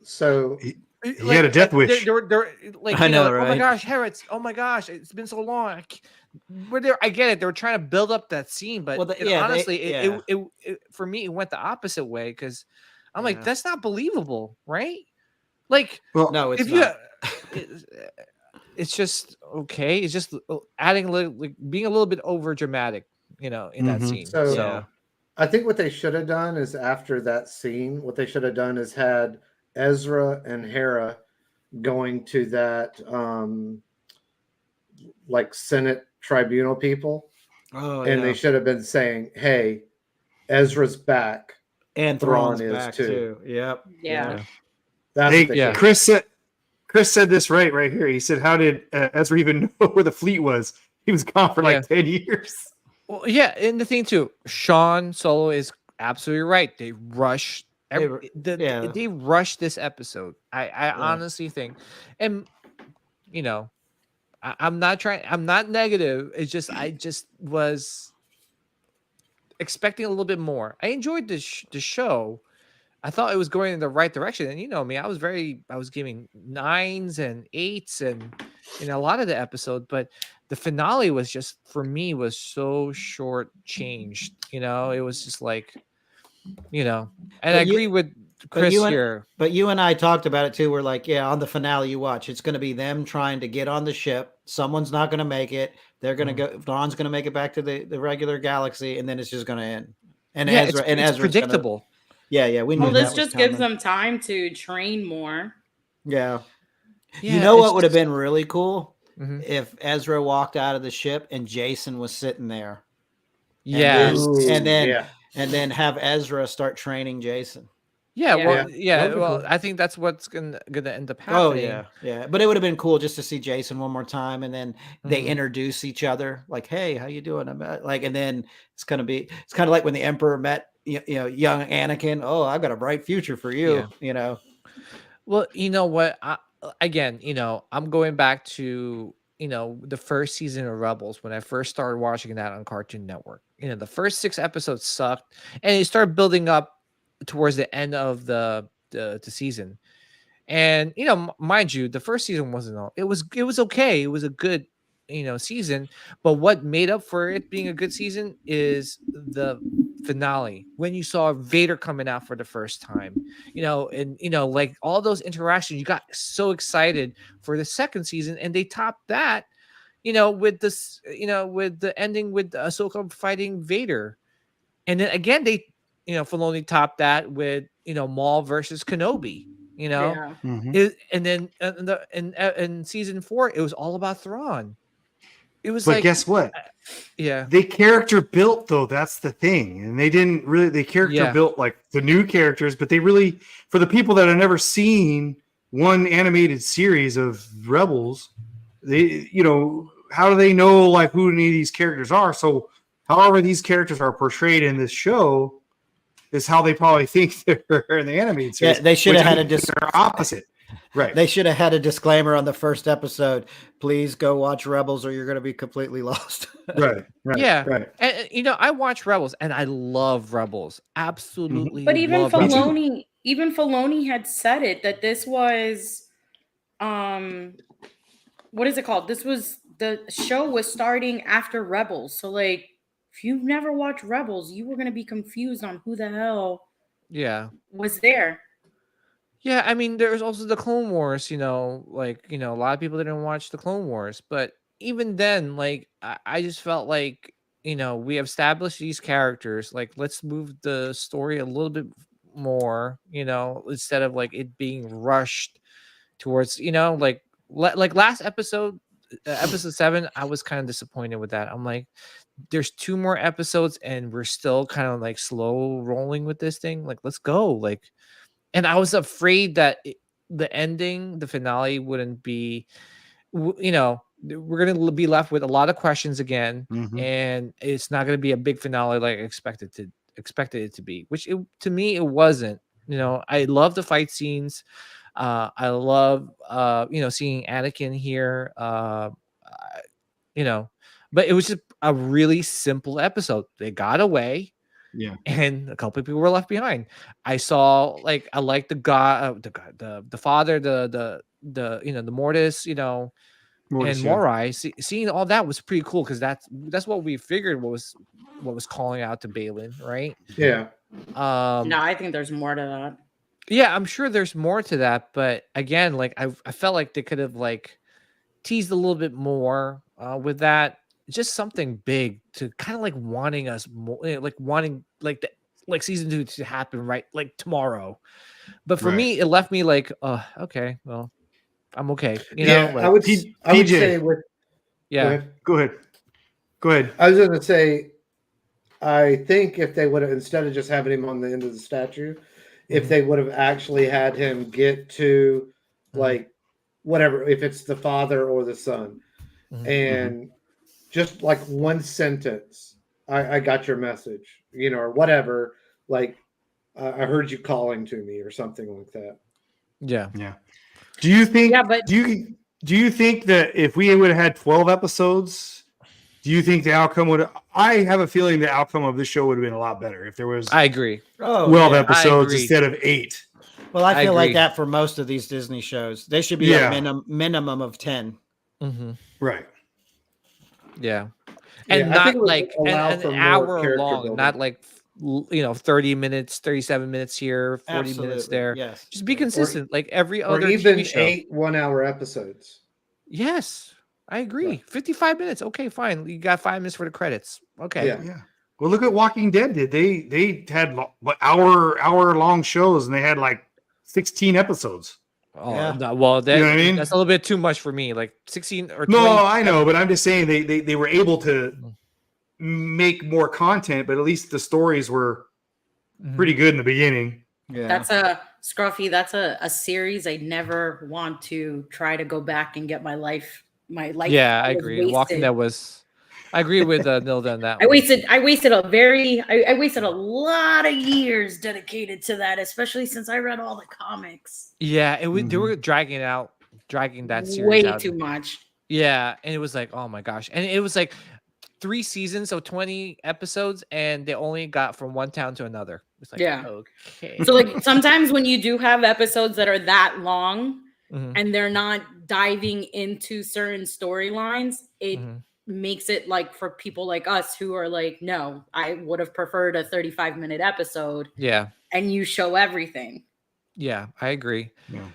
So he had a death wish. They're like, I know, right? Oh my gosh, Harry, oh my gosh, it's been so long. I get it. They were trying to build up that scene, but honestly, it for me, it went the opposite way because I'm like, that's not believable, right? Like, well, no, it's not. It's just okay. It's just adding a little, like being a little bit over dramatic, in that scene. So I think what they should have done is after that scene, what they should have done is had Ezra and Hera going to that like Senate tribunal people, and they should have been saying, "Hey, Ezra's back, and Thrawn is back too." Yep. Yeah. That's Chris said this right here. He said, "How did Ezra even know where the fleet was? He was gone for like 10 years." Well, yeah, and the thing too, Sean Solo is absolutely right. They rushed. They rushed this episode. I honestly think, and I'm not negative. It's just I just was expecting a little bit more. I enjoyed the show. I thought it was going in the right direction, and me, I was giving 9s and 8s and in a lot of the episode, but the finale was just for me was so short-changed. It was just like, and I agree with Chris here. But you and I talked about it too. We're like, on the finale you watch, it's going to be them trying to get on the ship. Someone's not going to make it. They're going to go. Dawn's going to make it back to the regular galaxy, and then it's just going to end. And Ezra's predictable. We know. Well, this just gives them time to train more. Yeah. You know what would have been really cool if Ezra walked out of the ship and Jason was sitting there. Yeah. And then have Ezra start training Jason. Yeah, Yeah. well, Yeah, that would be well, cool. I think that's what's gonna end up Oh happening. yeah. But it would have been cool just to see Jason one more time, and then they Mhm. introduce each other, like, "Hey, how you doing?" Like, and then it's kind of like when the Emperor met young Anakin. Oh, I've got a bright future for you. Yeah. You know. Well, you know what? Again, I'm going back to, the first season of Rebels when I first started watching that on Cartoon Network. The first 6 episodes sucked, and it started building up towards the end of the season. And mind you, the first season wasn't all. It was okay. It was a good season, but what made up for it being a good season is the finale when you saw Vader coming out for the first time. And like all those interactions, you got so excited for the second season, and they topped that. With this, with the ending with Ahsoka fighting Vader, and then again Filoni topped that with Maul versus Kenobi. You know, Yeah. Mhm. and then in season 4, it was all about Thrawn. It was But like, guess what? yeah, They character built though. That's the thing, and they didn't really. They character Yeah. built like the new characters, but they really, for the people that have never seen one animated series of Rebels, they how do they know like who any of these characters are? So, however these characters are portrayed in this show is how they probably think they're in the animated series. Yeah, they should have had a they're opposite, right? They should have had a disclaimer on the first episode. Please go watch Rebels, or you're going to be completely lost. Right. yeah. Right. And I watch Rebels, and I love Rebels. Absolutely, But even love Rebels. Filoni had said it that this was what is it called? The show was starting after Rebels. So like if you've never watched Rebels, you were gonna be confused on who the hell Yeah. was there. Yeah, I mean, there's also the Clone Wars, like, a lot of people didn't watch the Clone Wars, but even then, like, I just felt like, we have established these characters, like, let's move the story a little bit more, instead of like it being rushed towards, like, like last episode, episode 7, I was kind of disappointed with that. I'm like, there's 2 more episodes and we're still kind of like slow rolling with this thing. Like, let's go. Like, and I was afraid that the ending, the finale wouldn't be, we're going to be left with a lot of questions again, Mhm. and it's not going to be a big finale like I expected it to be, which to me it wasn't. I love the fight scenes. I love seeing Anakin here. But it was just a really simple episode. They got away. Yeah. And a couple of people were left behind. I saw I like the the father, the the Mortis, Mortis, and yeah. Morai. Seeing all that was pretty cool because that's what we figured was calling out to Balin, right? Yeah. No, I think there's more to that. Yeah, I'm sure there's more to that, but again, like I felt like they could have like teased a little bit more with that. Just something big to kind of like wanting us more, like wanting like season 2 to happen right like tomorrow. But for Right. me, it left me like, okay, well, I'm okay. Yeah, like, I would PJ. say with yeah, Go ahead. I was going to say, I think if they would have, instead of just having him on the end of the statue, if they would have actually had him get to like whatever, if it's the father or the son, and just like one sentence, I got your message, or whatever, like I heard you calling to me or something like that. yeah. Do you think? Yeah, but- do you think that if we would have had 12 episodes, do you think the outcome would? I have a feeling the outcome of this show would have been a lot better if there was I agree. 12 I episodes agree. instead of 8. Well, I feel like agree. that for most of these Disney shows. They should be a minimum of 10. Right. Yeah. And Yeah, I think not it would like allow an for more hour character long, building. not like 30 minutes, 37 minutes here, 40 minutes Absolutely, there. yes. Just be consistent, like every Or other even TV show. 8 1-hour episodes. Yes, I agree. Yeah. 55 minutes. Okay, fine. You got 5 minutes for the credits. Okay. Yeah. Well, look at Walking Dead. They had hour long shows and they had like 16 episodes. Oh, Yeah. no, well, that, You know what I mean? that's a little bit too much for me. Like 16 or 20. No, I know, but I'm just saying they were able to make more content, but at least the stories were Mhm. pretty good in the beginning. Yeah. That's a Scruffy. That's a series I never want to try to go back and get my life. My life. Yeah, I was agree. Walking wasted. Dead was. I agree with Nilda on that I one. wasted. I wasted a lot of years dedicated to that, especially since I read all the comics. Yeah, they Mhm. were dragging that series Way out. too much. Yeah, and it was like, oh my gosh, and it was like 3 seasons, so 20 episodes, and they only got from one town to another. It's like, Yeah. okay. So like sometimes when you do have episodes that are that long Mhm, and they're not diving into certain storylines, it mhm. makes it like for people like us who are like, no, I would have preferred a 35-minute episode Yeah, and you show everything. yeah, I agree. Yeah.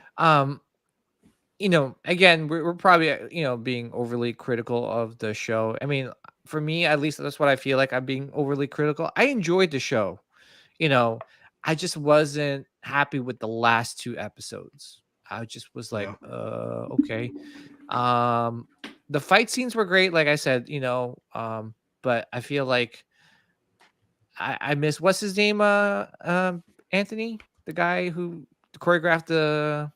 Again, we're probably being overly critical of the show. I mean, for me at least, that's what I feel like. I'm being overly critical. I enjoyed the show. I just wasn't happy with the last 2 episodes. I just was like, Yeah. okay. The fight scenes were great, like I said, but I feel like I miss, what's his name, Anthony, the guy who choreographed the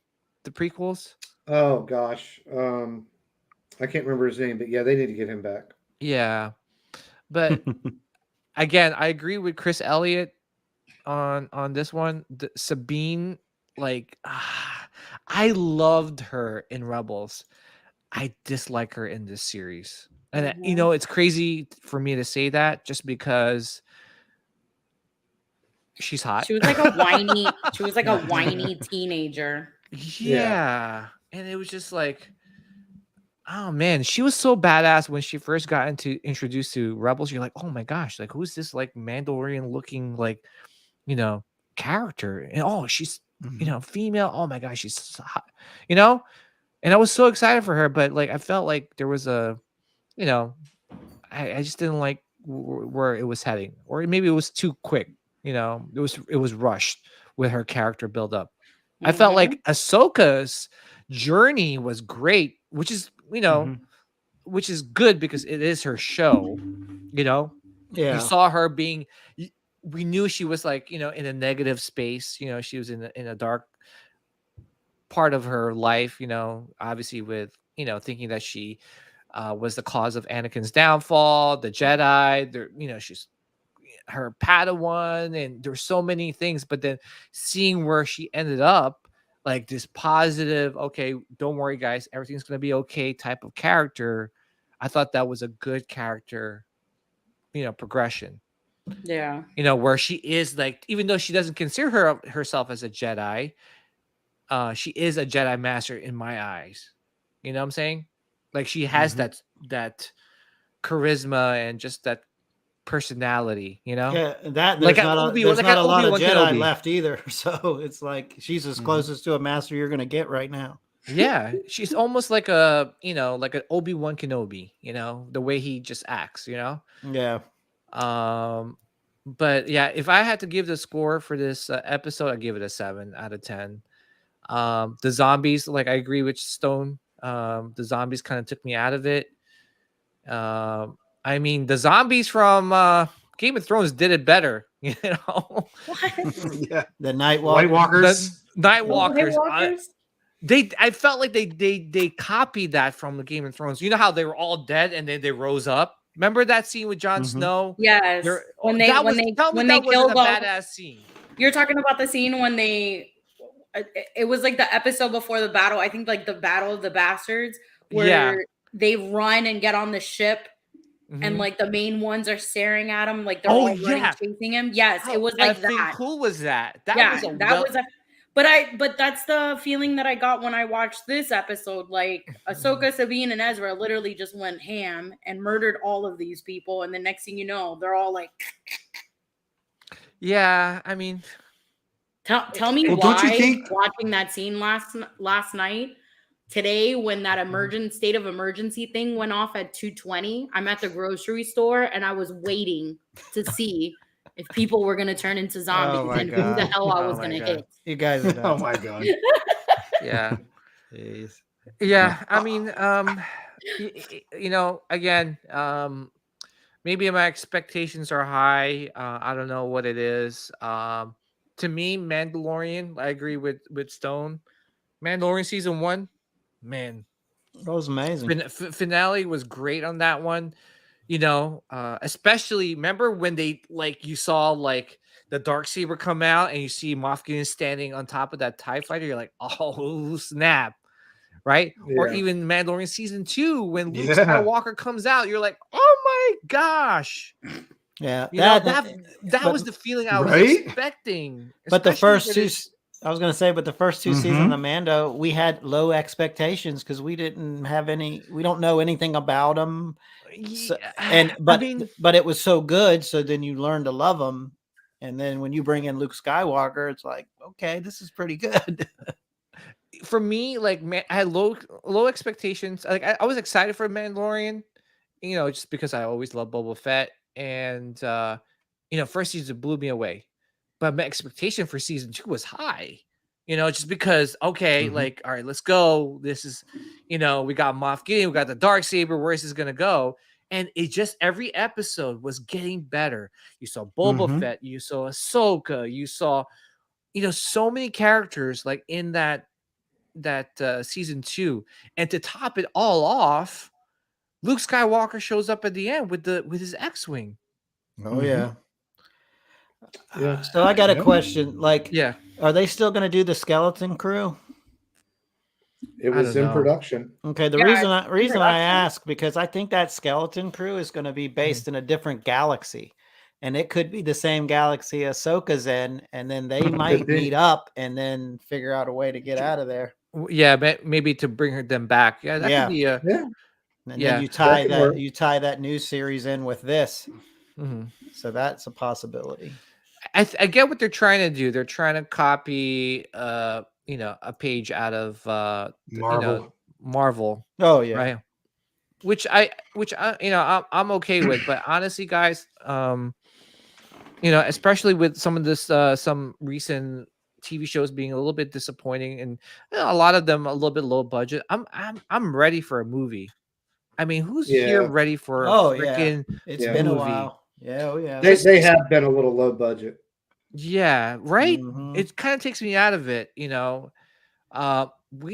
prequels. Oh gosh, I can't remember his name, but yeah, they need to get him back. Yeah, but again, I agree with Chris Elliott on this one. Sabine, like, I loved her in Rebels. I dislike her in this series, and it's crazy for me to say that just because she's hot. She was like a whiny, she was like a whiny teenager. Yeah, and it was just like, oh man, she was so badass when she first got introduced to Rebels. You're like, oh my gosh, like who's this like Mandalorian looking like character? And oh, she's female. Oh my gosh, she's so hot, and I was so excited for her, but like I felt like there was I just didn't like where it was heading, or maybe it was too quick. It was rushed with her character build up. I felt like Ahsoka's journey was great, which is which is good because it is her show. You Yeah. saw her being. We knew she was like in a negative space. She was in a dark part of her life. Obviously with thinking that she was the cause of Anakin's downfall, the Jedi. She's her Padawan, and there's so many things. But then seeing where she ended up, like this positive, okay, don't worry, guys, everything's gonna be okay type of character. I thought that was a good character, progression. Yeah. Where she is like, even though she doesn't consider herself as a Jedi, she is a Jedi master in my eyes. You know what I'm saying? Like she has that charisma and just that personality, Yeah, that like there's not a, there's like not an a lot of Obi-Wan Jedi Kenobi. left either. So it's like she's as closest to a master you're gonna get right now. Yeah, she's almost like a like an Obi-Wan Kenobi. The way he just acts. Yeah. But yeah, if I had to give the score for this episode, I'd give it a 7 out of 10. The zombies, like I agree with Stone. The zombies kind of took me out of it. I mean, the zombies from Game of Thrones did it better. Yeah. The Night White Walkers. The Night Walkers. Walkers? I felt like they copied that from the Game of Thrones. You know how they were all dead and then they rose up. Remember that scene with Jon Snow? Yes. When they that killed wasn't a badass scene. You're talking about the scene when it was like the episode before the battle. I think like the Battle of the Bastards, where they run and get on the ship, and like the main ones are staring at him, like they're all running, chasing him. Yes, it was like that. Cool was that? But that's the feeling that I got when I watched this episode. Like Ahsoka, Sabine, and Ezra literally just went ham and murdered all of these people, and the next thing you know, they're all like, yeah. I mean, tell me why don't you think watching that scene last night, today, when that state of emergency thing went off at 2:20, I'm at the grocery store and I was waiting to see if people were going to turn into zombies and who the hell I was going to hit. You guys are Oh my god. Yeah. Jeez. Yeah. I mean, again, maybe my expectations are high. I don't know what it is. To me, Mandalorian. I agree with Stone. Mandalorian season 1, man, That was amazing. finale was great on that one. Especially remember when they like you saw like the dark saber come out and you see Moff Gideon standing on top of that TIE fighter. You're like, oh snap, right? Or Yeah. even Mandalorian season 2 when Luke Yeah. Skywalker comes out. You're like, oh my gosh. Yeah, That was the feeling I was Right? expecting. But the especially first when two, it's- I was going to say, but the first 2 seasons of Mando, we had low expectations because we didn't have any. We don't know anything about them. So, Yeah, but it was so good. So then you learn to love them, and then when you bring in Luke Skywalker, it's like, okay, this is pretty good. for me, like, man, I had low expectations. Like, I was excited for Mandalorian, just because I always love Boba Fett, and first season blew me away, but my expectation for season 2 was high. Just because, okay, like, all right, let's go. This is, we got Moff Gideon, we got the dark saber. Where is this gonna go? And it just every episode was getting better. You saw Boba Fett, you saw Ahsoka, you saw, so many characters like in that season 2, and to top it all off, Luke Skywalker shows up at the end with his X-wing. Oh yeah. Yeah. So I got a question. Like, Yeah, are they still going to do the Skeleton Crew? It I was don't in know. production. Okay, the Yeah, reason it's in reason I production. ask because I think that Skeleton Crew is going to be based in a different galaxy, and it could be the same galaxy Ahsoka's in, and then they might be. meet up and then figure out a way to get out of there. Yeah, maybe to bring them back. Yeah, that Yeah. could be a Yeah. And Yeah, then you tie could work. that new series in with this, mhm. so that's a possibility. I get what they're trying to do. They're trying to copy a page out of Marvel. Marvel, Oh yeah, right? Which I'm okay with, but honestly, guys, especially with some of this some recent TV shows being a little bit disappointing, and a lot of them a little bit low budget. I'm ready for a movie. I mean, who's here Yeah. ready for a Oh, yeah. freaking it's Yeah. been a movie? while. Yeah, oh yeah. They have been a little low budget. Yeah, right. Mhm. It kind of takes me out of it. We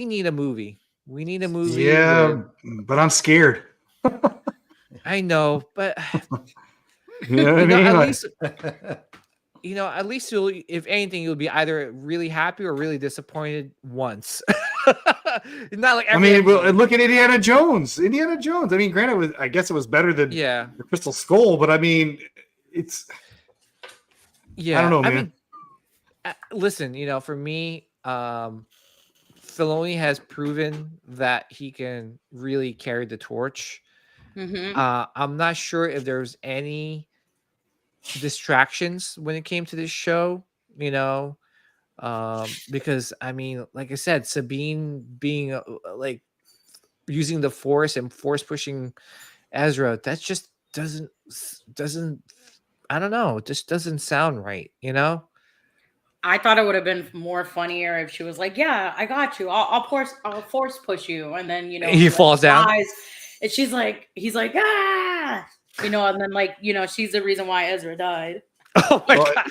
need a movie. We need a movie. Yeah, but I'm scared. I know, but You know what I mean? at Like, least at least you'll, if anything, you'll be either really happy or really disappointed once. Not like I every mean, well, episode. look at Indiana Jones. Indiana Jones. I mean, granted, I guess it was better than Yeah, the Crystal Skull, but I mean, it's. yeah. I don't know, man. mean, listen, for me, Filoni has proven that he can really carry the torch. Mm-hmm. I'm not sure if there's any distractions when it came to this show, because I mean, like I said, Sabine being like using the force and force pushing Ezra, that just doesn't I don't know, it just doesn't sound right, I thought it would have been more funnier if she was like, "Yeah, I got you. I'll force push you," and then He falls down. flies, and he's like, "Ah," and then she's the reason why Ezra died. Oh my Well, god.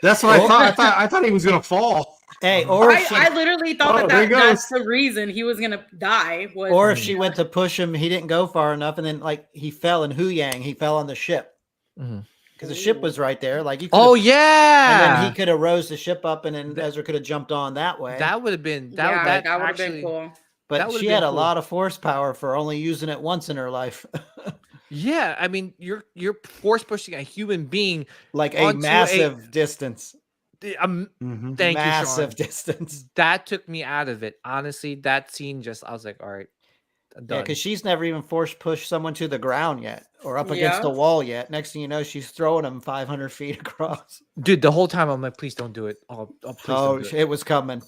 That's what I thought. I thought he was gonna fall. Hey, or if I literally thought Oh, there he that's goes. the reason he was gonna die. Was or if she went to push him, he didn't go far enough, and then like he fell in Huyang, he fell on the ship Mhm. because the ship was right there. Like you. Oh And yeah. then he could have rose the ship up, and then Ezra could have jumped on that way. That would have been that yeah, that that would have actually been cool. that but would've she been had a cool. lot of force power for only using it once in her life, Yeah, I mean, you're force pushing a human being like a Onto a- massive distance. Mhm. Thank Massive you, Sean. distance. That took me out of it. Honestly, that scene just I was like, all right, Yeah, done. because she's never even force pushed someone to the ground yet or up against Yeah. a wall yet. Next thing you know, she's throwing them 500 feet across. Dude, the whole time I'm like, please don't do it. Oh, please Oh, don't do it. it was coming.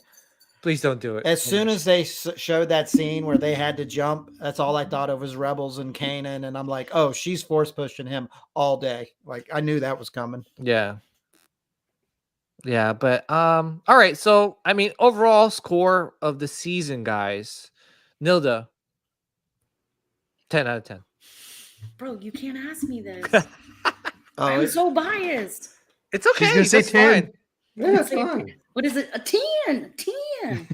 Please don't do it. As soon as they showed that scene where they had to jump, that's all I thought of was Rebels and Kanan. And I'm like, oh, she's force pushing him all day. Like I knew that was coming. Yeah. Yeah, but all right. So I mean, overall score of the season, guys. Nilda, 10 out of 10. Bro, you can't ask me this. Oh, I'm so biased. It's okay. She's gonna say That's 10. fine. Yeah, it's fine. What is it? A 10. 10.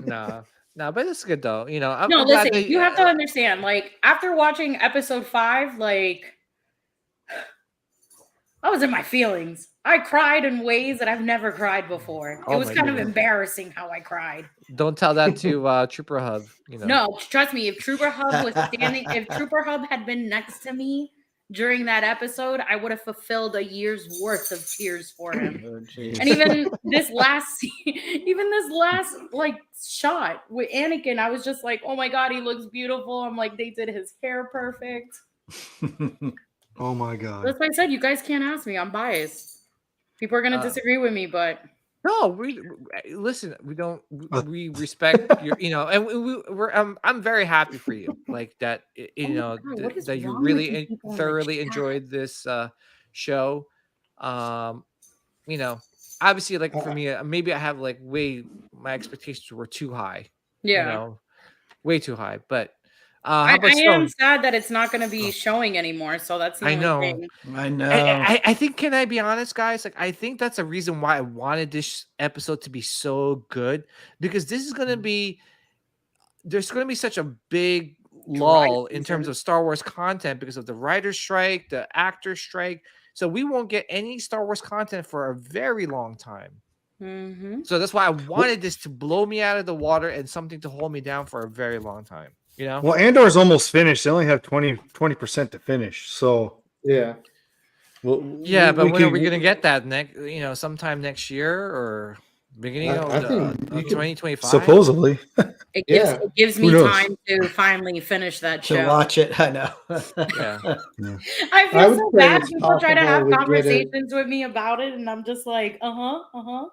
No, no, but it's good though. You know, I'm, No, I'm glad listen, they. you have to understand, like, after watching episode 5, like, I was in my feelings. I cried in ways that I've never cried before. It Oh was my kind of goodness. embarrassing how I cried. Don't tell that to Trooper Hub. You know. No, trust me, if Trooper Hub was standing, if Trooper Hub had been next to me during that episode, I would have fulfilled a year's worth of tears for him. Oh, jeez. And even this last like shot with Anakin, I was just like, oh my god, he looks beautiful. I'm like, they did his hair perfect. Oh my god. That's why I said you guys can't ask me. I'm biased. People are gonna disagree with me, but No, we listen. We don't. We respect your. You know, and we're. I'm very happy for you. Like that. You know God, what is that you wrong with really you people in the thoroughly chat? enjoyed this show. You know, obviously, like for me, maybe I have like my expectations were too high. yeah. You know, way too high. But I how about am Stone? sad that it's not going to be showing anymore. So that's the I only know. thing. I know. I think, can I be honest, guys? Like, I think that's a reason why I wanted this episode to be so good, because this is going to be, there's going to be such a big lull in terms of Star Wars content because of the writer's strike, the actor strike. So we won't get any Star Wars content for a very long time. Mm-hmm. So that's why I wanted this to blow me out of the water and something to hold me down for a very long time. You know? Well, Andor's almost finished. They only have 20% to finish. So Yeah. well, Yeah, but when are we could- going to get that next? You know, sometime next year or beginning I of think you could- 2025. supposedly. It Yeah. gives Who me knows? time to finally finish that To show. watch it, I know. Yeah. I I feel would so say bad. it's People try to possible have we get it. conversations with me about it, and I'm just like, I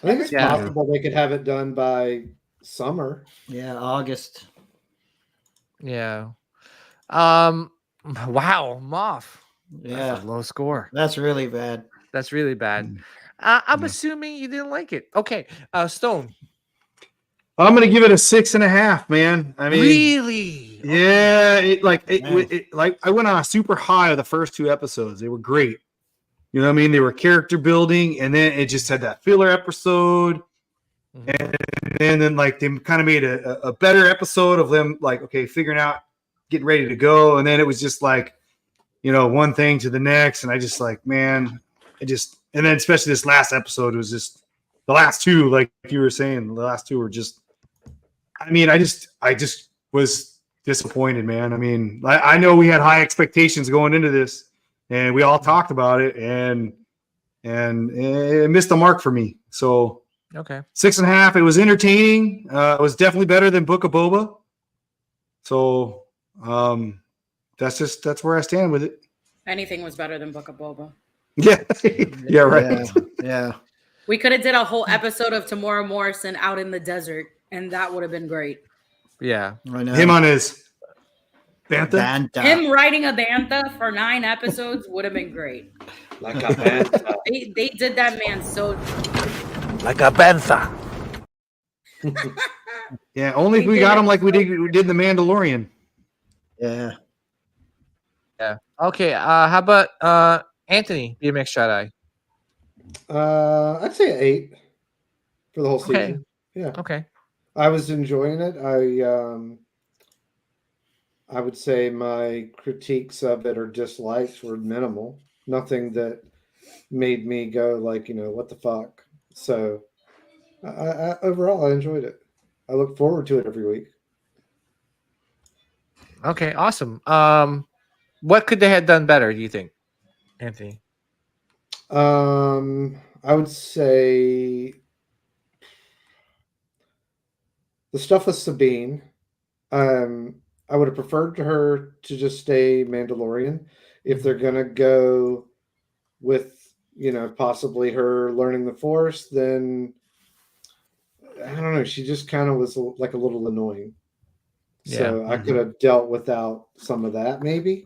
think it's Yeah. possible they could have it done by summer. Yeah, August. Yeah. Wow, Moff. Yeah, That's a low score. that's really bad. That's really bad. I'm assuming you didn't like it. Okay. Stone. I'm gonna give it a 6.5, man. I mean, Really? yeah, it Man. like I went on a super high of the first 2 episodes. They were great. You know what I mean? They were character building, and then it just had that filler episode. Mhm. And then like they kind of made a better episode of them, like, okay, figuring out, getting ready to go. And then it was just like, you know, one thing to the next. And I just like, man, and then especially this last episode was just the last 2, like you were saying, the last 2 were just, I mean, I just was disappointed, man. I mean, I know we had high expectations going into this, and we all talked about it, and it missed the mark for me. So Okay. 6.5. It was entertaining. It was definitely better than Book of Boba. So that's where I stand with it. anything was better than Book of Boba. Yeah, yeah, right. Yeah. We could have did a whole episode of Tamora Morrison out in the desert, and that would have been great. Yeah. I know. Him on his bantha. Banta. Him writing a bantha for 9 episodes would have been great. Like a bad. They did that man so. Like a bantha. Yeah, only if we got him like we did the Mandalorian. Yeah. Yeah. Okay. How about Anthony, BMX Jedi? I'd say 8 for the whole season. Okay. Yeah, Okay. I was enjoying it. I would say my critiques of it or dislikes were minimal. Nothing that made me go like, you know, what the fuck. So I overall I enjoyed it. I look forward to it every week. Okay. Awesome. What could they have done better, do you think, Anthony? I would say the stuff with Sabine. I would have preferred her to just stay Mandalorian. If they're gonna go with, you know, possibly her learning the Force, then I don't know. She just kind of was like a little annoying. So I could have dealt without some of that, maybe.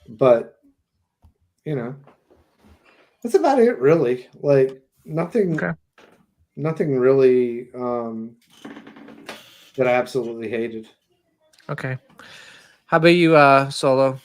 But you know, that's about it, really. Like nothing, Okay. nothing really that I absolutely hated. Okay. How about you, Solo?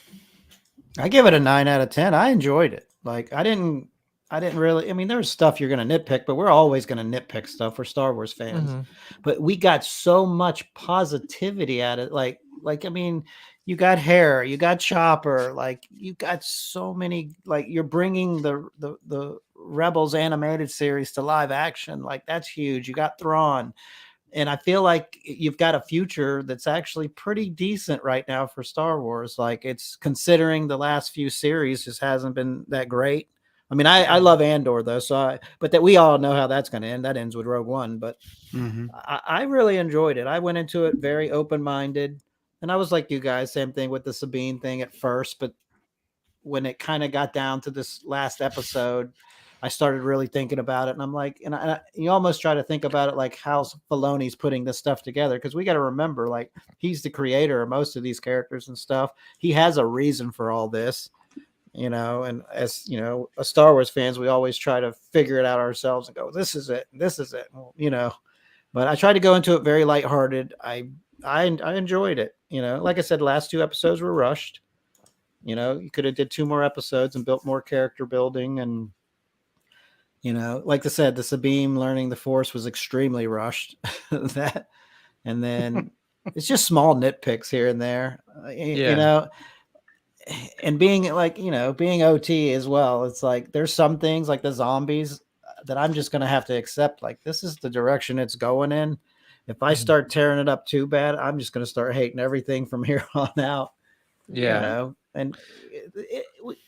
I give it a 9 out of 10. I enjoyed it. Like I didn't really. I mean, there's stuff you're going to nitpick, but we're always going to nitpick stuff. We're Star Wars fans, Hmm. but we got so much positivity at it. I mean, you got Hair, you got Chopper, like you got so many. Like you're bringing the Rebels animated series to live action. Like that's huge. You got Thrawn, and I feel like you've got a future that's actually pretty decent right now for Star Wars. Like it's considering the last few series just hasn't been that great. I mean, I love Andor though, but that we all know how that's going to end. That ends with Rogue One, but I really enjoyed it. I went into it very open minded, and I was like you guys, same thing with the Sabine thing at first, but when it kind of got down to this last episode, I started really thinking about it, and I'm like, you almost try to think about it like how Filoni's putting this stuff together, because we got to remember, like, he's the creator of most of these characters and stuff. He has a reason for all this, and as as Star Wars fans, we always try to figure it out ourselves and go, this is it, this is it, well. But I tried to go into it very lighthearted. I enjoyed it. Like I said, the last two episodes were rushed. You could have did 2 more episodes and built more character building, and like I said, the Sabine learning the Force was extremely rushed. That, and then it's just small nitpicks here and there, Yeah. and being like being OT as well. It's like there's some things like the zombies that I'm just gonna have to accept. Like this is the direction it's going in. If I Mhm. start tearing it up too bad, I'm just gonna start hating everything from here on out. Yeah. And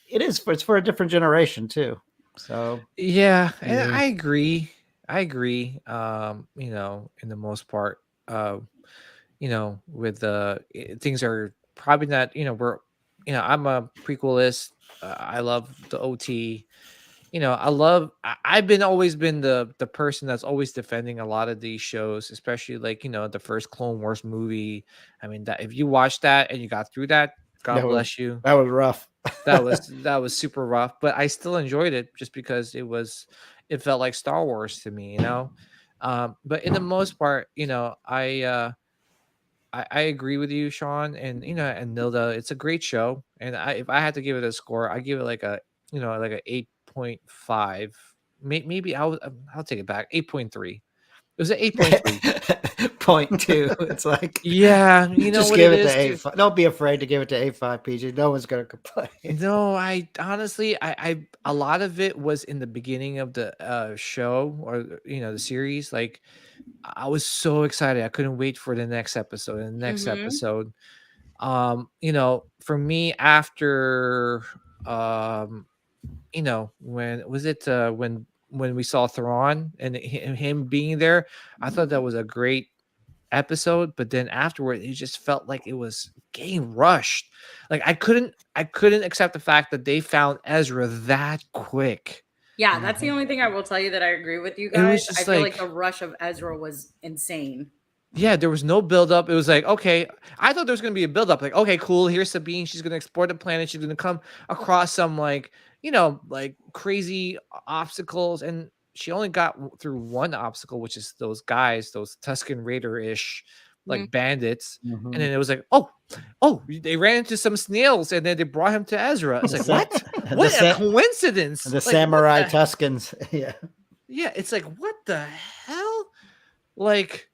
it's for a different generation too. So Yeah, and yeah. I agree. I agree. In the most part, with things are probably not, I'm a prequelist. I love the OT. I've been always been the person that's always defending a lot of these shows, especially like, the first Clone Wars movie. I mean, that if you watched that and you got through that, God bless you. That was rough. That was super rough, but I still enjoyed it just because it felt like Star Wars to me, But in the most part, I agree with you, Sean, and and Nilda. It's a great show, and if I had to give it a score, I give it like a 8.5. Maybe I'll take it back. 8.3. It was an 8.3. Point two. It's like Yeah, you know just what give it it to is. A5. Don't be afraid to give it to A5, PG. No one's gonna complain. No, I honestly, I a lot of it was in the beginning of the show or the series. Like I was so excited, I couldn't wait for the next episode and the next Mm-hmm. episode. For me, after when was it when we saw Thrawn and him being there, I thought that was a great episode, but then afterward it just felt like it was getting rushed. Like I couldn't accept the fact that they found Ezra that quick. Yeah, that's the only thing I will tell you that I agree with you It guys. was I just feel like like, the rush of Ezra was insane. yeah, there was no build up. It was like, okay, I thought there was gonna be a build up. Like, okay, cool. Here's Sabine. She's gonna explore the planet. She's gonna come across some like crazy obstacles, and she only got through one obstacle, which is those guys, those Tusken Raider ish, Mm. like bandits. And Mhm. then it was like, oh, they ran into some snails, and then they brought him to Ezra. It's like, what? The What a sa- coincidence! the Like, samurai Tuscans. Yeah. yeah, it's like, what the hell? Like,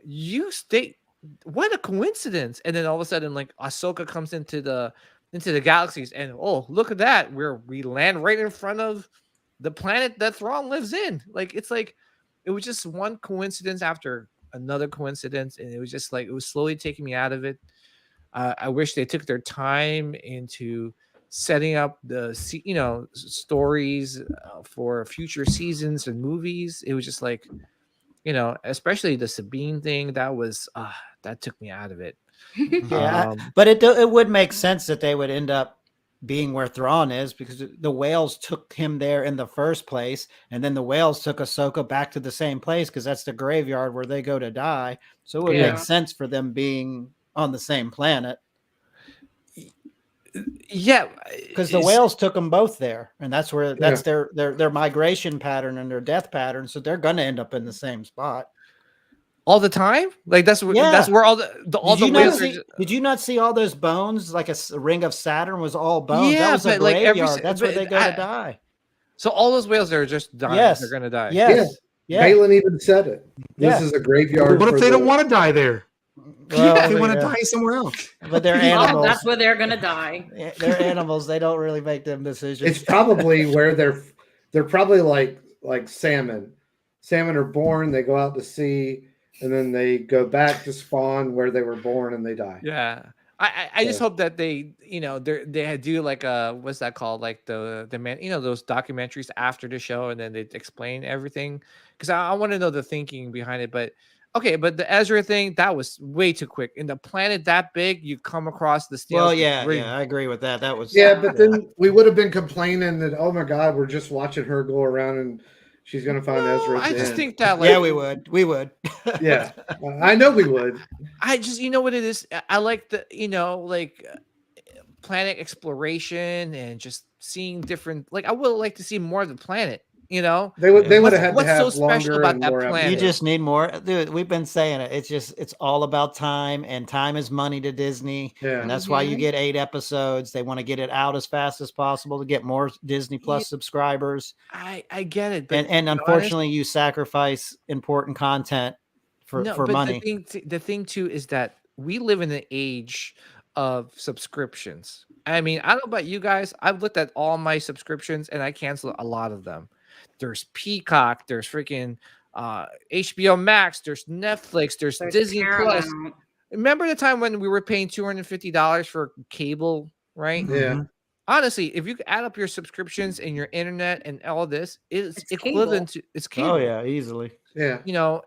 you stay, what a coincidence. And then all of a sudden, like, Ahsoka comes into the galaxies, and oh, look at that, we land right in front of the planet that Thrawn lives in. Like, it's like it was just one coincidence after another coincidence, and it was just like it was slowly taking me out of it. I wish they took their time into setting up the stories for future seasons and movies. It was just like, especially the Sabine thing, that took me out of it. Yeah, Um, but it would make sense that they would end up being where Thrawn is, because the whales took him there in the first place, and then the whales took Ahsoka back to the same place because that's the graveyard where they go to die. So it would make yeah, Yeah. sense for them being on the same planet, yeah, because the whales took them both there, and that's their migration pattern and their death pattern. So they're going to end up in the same spot. all the time. Like that's Yeah. where all all Did the you not whales are. see? Did you not see all those bones? Like a ring of Saturn was all bones. That Yeah, was a but like graveyard. That's where they go to I, die. so all those whales are just dying. They're Yes. gonna die. Yes. Yeah. Balin even said it. This Yeah. is a graveyard. What if for they the- don't want to die there? Well, They want to yeah. die somewhere else. But they're Well, animals. that's where they're gonna die. They're animals. They don't really make them decisions. It's probably where they're probably like salmon. Salmon are born, they go out to sea, and then they go back to spawn where they were born, and they die. Yeah. I just So- hope that they they do like what's that called, like the man, those documentaries after the show, and then they explain everything, because I want to know the thinking behind it. But okay, but the Ezra thing, that was way too quick. In the planet that big, you come across the snails. Well, like, yeah, really- I agree with that. That was Yeah, but then we would have been complaining that, oh my God, we're just watching her go around and she's gonna find No, Ezra. At I the just end. think that like yeah, we would. Yeah, I know we would. I just what it is. I like the like planet exploration and just seeing different. Like I would like to see more of the planet. They would have had to what's have so special longer about and that more planet? You episodes. just need more, dude. We've been saying it. It's all about time, and time is money to Disney. Yeah. And that's why you get 8 episodes. They want to get it out as fast as possible to get more Disney Plus subscribers. I get it, but And to be honest, unfortunately, you sacrifice important content for but money. The thing too is that we live in an age of subscriptions. I mean, I don't know about you guys. I've looked at all my subscriptions and I canceled a lot of them. There's Peacock, there's freaking HBO Max, there's Netflix, there's Disney Plus. Paramount. Remember the time when we were paying $250 for cable, right? Yeah. Honestly, if you add up your subscriptions and your internet and all this, it's cable. equivalent to cable. Oh yeah, easily. Yeah.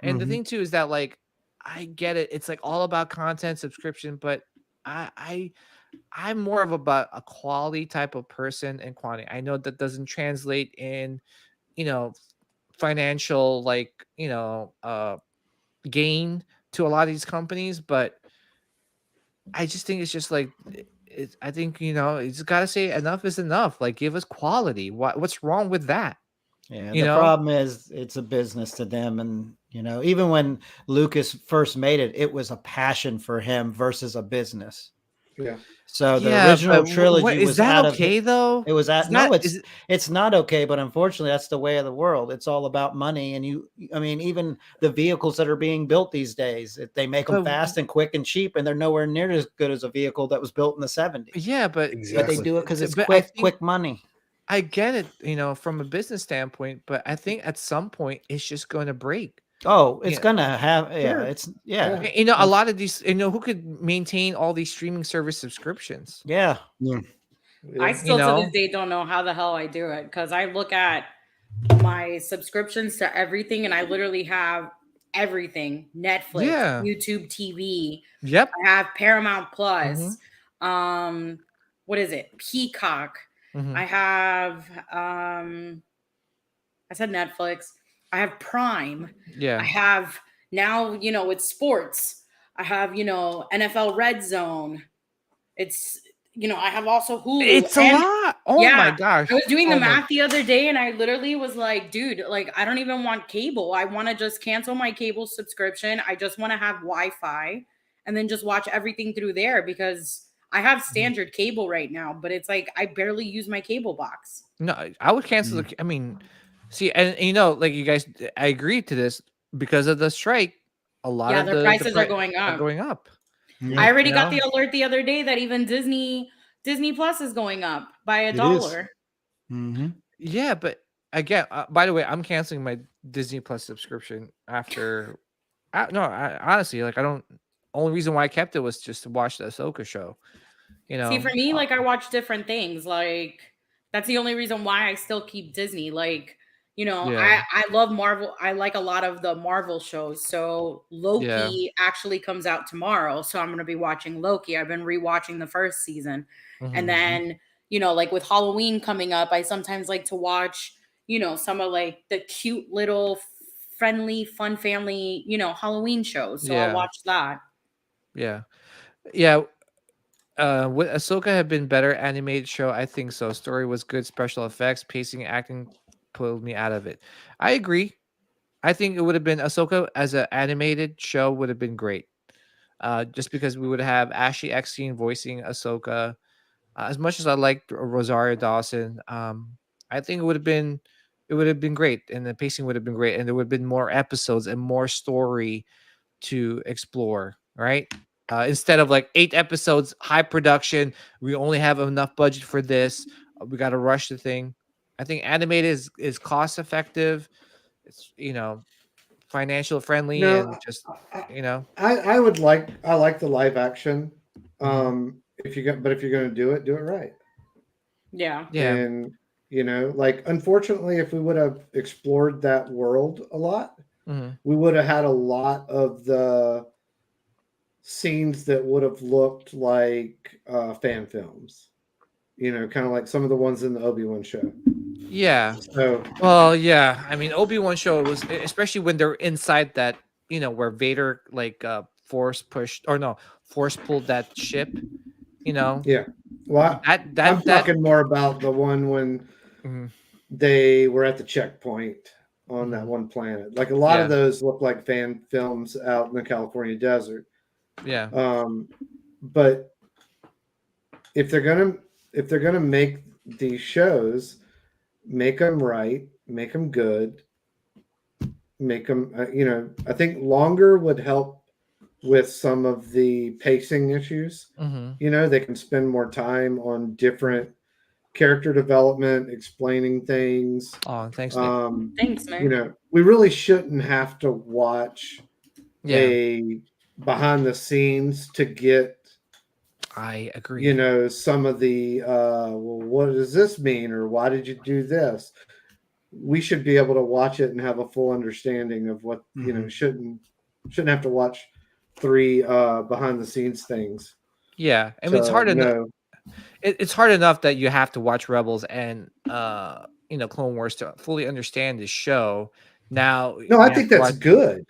And the Mhm. thing too is that like I get it. It's like all about content subscription, but I'm more of about a quality type of person and quantity. I know that doesn't translate in, financial gain to a lot of these companies, but I just think it's just like I think you just got to say enough is enough. Like give us quality. What's wrong with that? Yeah, You the know? problem is it's a business to them, and even when Lucas first made it, it was a passion for him versus a business. Yeah. So the Yeah, original but trilogy is was that out okay of though? it was at Is no, that- it's is it- it's not okay, but unfortunately, that's the way of the world. It's all about money, and I mean, even the vehicles that are being built these days, they make them But- fast and quick and cheap, and they're nowhere near as good as a vehicle that was built in the 70s. Yeah, but But Exactly. they do it because it's But I think- quick money. I get it, from a business standpoint, but I think at some point it's just going to break. Oh, it's Yeah. gonna have Sure. it's yeah. A lot of these, who could maintain all these streaming service subscriptions? Yeah. I still to know? this day don't know how the hell I do it, because I look at my subscriptions to everything and I literally have everything: Netflix, Yeah. YouTube TV. Yep. I have Paramount Plus. Mm-hmm. What is it? Peacock. Mhm. I have I said Netflix. I have Prime. Yeah. I have now, it's sports. I have, NFL Red Zone. It's, I have also Hulu. It's a And lot. Oh my yeah, gosh. I was doing the Oh my- math the other day and I literally was like, dude, like, I don't even want cable. I want to just cancel my cable subscription. I just want to have Wi-Fi and then just watch everything through there, because I have standard cable right now, but it's like I barely use my cable box. No, I would cancel the. I mean, see, and like you guys, I agree to this because of the strike. A lot Yeah, of their the prices are pri- going up. Going up. I already got You the alert the other day that even Disney Plus is going up by It is. $1. Mm-hmm. Yeah, but again, by the way, I'm canceling my Disney Plus subscription after. Honestly, like I don't. Only reason why I kept it was just to watch the Ahsoka show. See, for me, like I watch different things. Like that's the only reason why I still keep Disney. Like, Yeah. I love Marvel. I like a lot of the Marvel shows. So Loki actually comes out tomorrow. So I'm going to be watching Loki. I've been rewatching the first season. Mhm. And then, like with Halloween coming up, I sometimes like to watch, some of like the cute little friendly, fun family, Halloween shows. So Yeah. I'll watch that. Yeah. Would Ahsoka have been better animated show? I think so. Story was good, special effects, pacing, acting pulled me out of it. I agree. I think it would have been Ahsoka as an animated show would have been great. Just because we would have Ashley Eckstein voicing Ahsoka. As much as I like Rosario Dawson, I think it would have been great, and the pacing would have been great, and there would have been more episodes and more story to explore, right? Instead of like 8 episodes, high production, we only have enough budget for this. We got to rush the thing. I think animated is cost effective. It's financial friendly No, and just I, you know. I like the live action. Mhm. If you got, but if you're going to do it right. Yeah. Yeah. And like unfortunately, if we would have explored that world a lot, Mhm. we would have had a lot of the scenes that would have looked like fan films. Kind of like some of the ones in the Obi-Wan show. Yeah. So Well, yeah. I mean, Obi-Wan show was especially when they're inside that, where Vader like force pushed or no, force pulled that ship, you know. yeah, well, That I'm that that talking more about the one when mhm, they were at the checkpoint on that mhm. one planet. Like a lot of Yeah. those look like fan films out in the California desert. Yeah. But if they're gonna make these shows, make them right, make them good, make them. I think longer would help with some of the pacing issues. Mhm. They can spend more time on different character development, explaining things. Oh, thanks, Nick. Thanks, man. We really shouldn't have to watch Yeah, a behind the scenes to get I agree. some of the well, what does this mean, or why did you do this? We should be able to watch it and have a full understanding of what Mhm. shouldn't have to watch 3 behind the scenes things Yeah. I mean, to know. it's hard enough that you have to watch Rebels and Clone Wars to fully understand the show. Now No, I you have think to that's watch. good.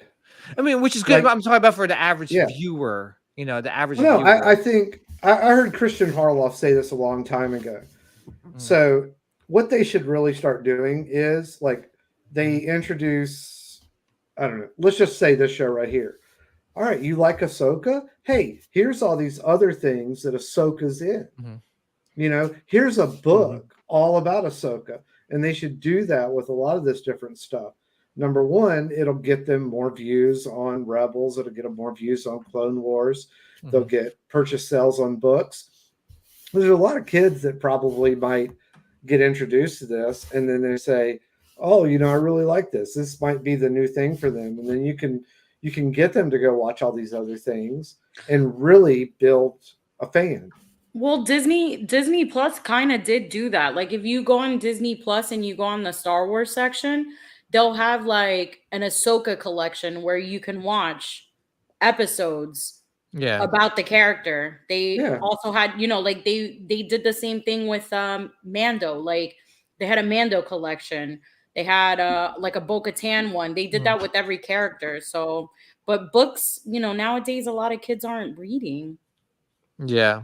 I mean, which is good, but Like, I'm talking about for the average yeah. viewer. The average Well, no, I viewer. think I heard Christian Harloff say this a long time ago. Mhm, So what they should really start doing is like they mhm, introduce, I don't know, let's just say this show right here. All right, you like Ahsoka? Hey, here's all these other things that Ahsoka's in. mhm, Here's a Mhm. book all about Ahsoka. And they should do that with a lot of this different stuff. Number one, it'll get them more views on Rebels. It'll get them more views on Clone Wars. They'll mhm. get purchase sales on books. There's a lot of kids that probably might get introduced to this, and then they say, "Oh, I really like this. This might be the new thing for them." And then you can get them to go watch all these other things and really build a fan. Well, Disney Plus kind of did do that. Like if you go on Disney Plus and you go on the Star Wars section, they'll have like an Ahsoka collection where you can watch episodes Yeah. about the character. They Yeah. also had, like they did the same thing with Mando. Like they had a Mando collection. They had like a Bo-Katan one. They did Mhm. that with every character. So, but books, nowadays a lot of kids aren't reading. Yeah.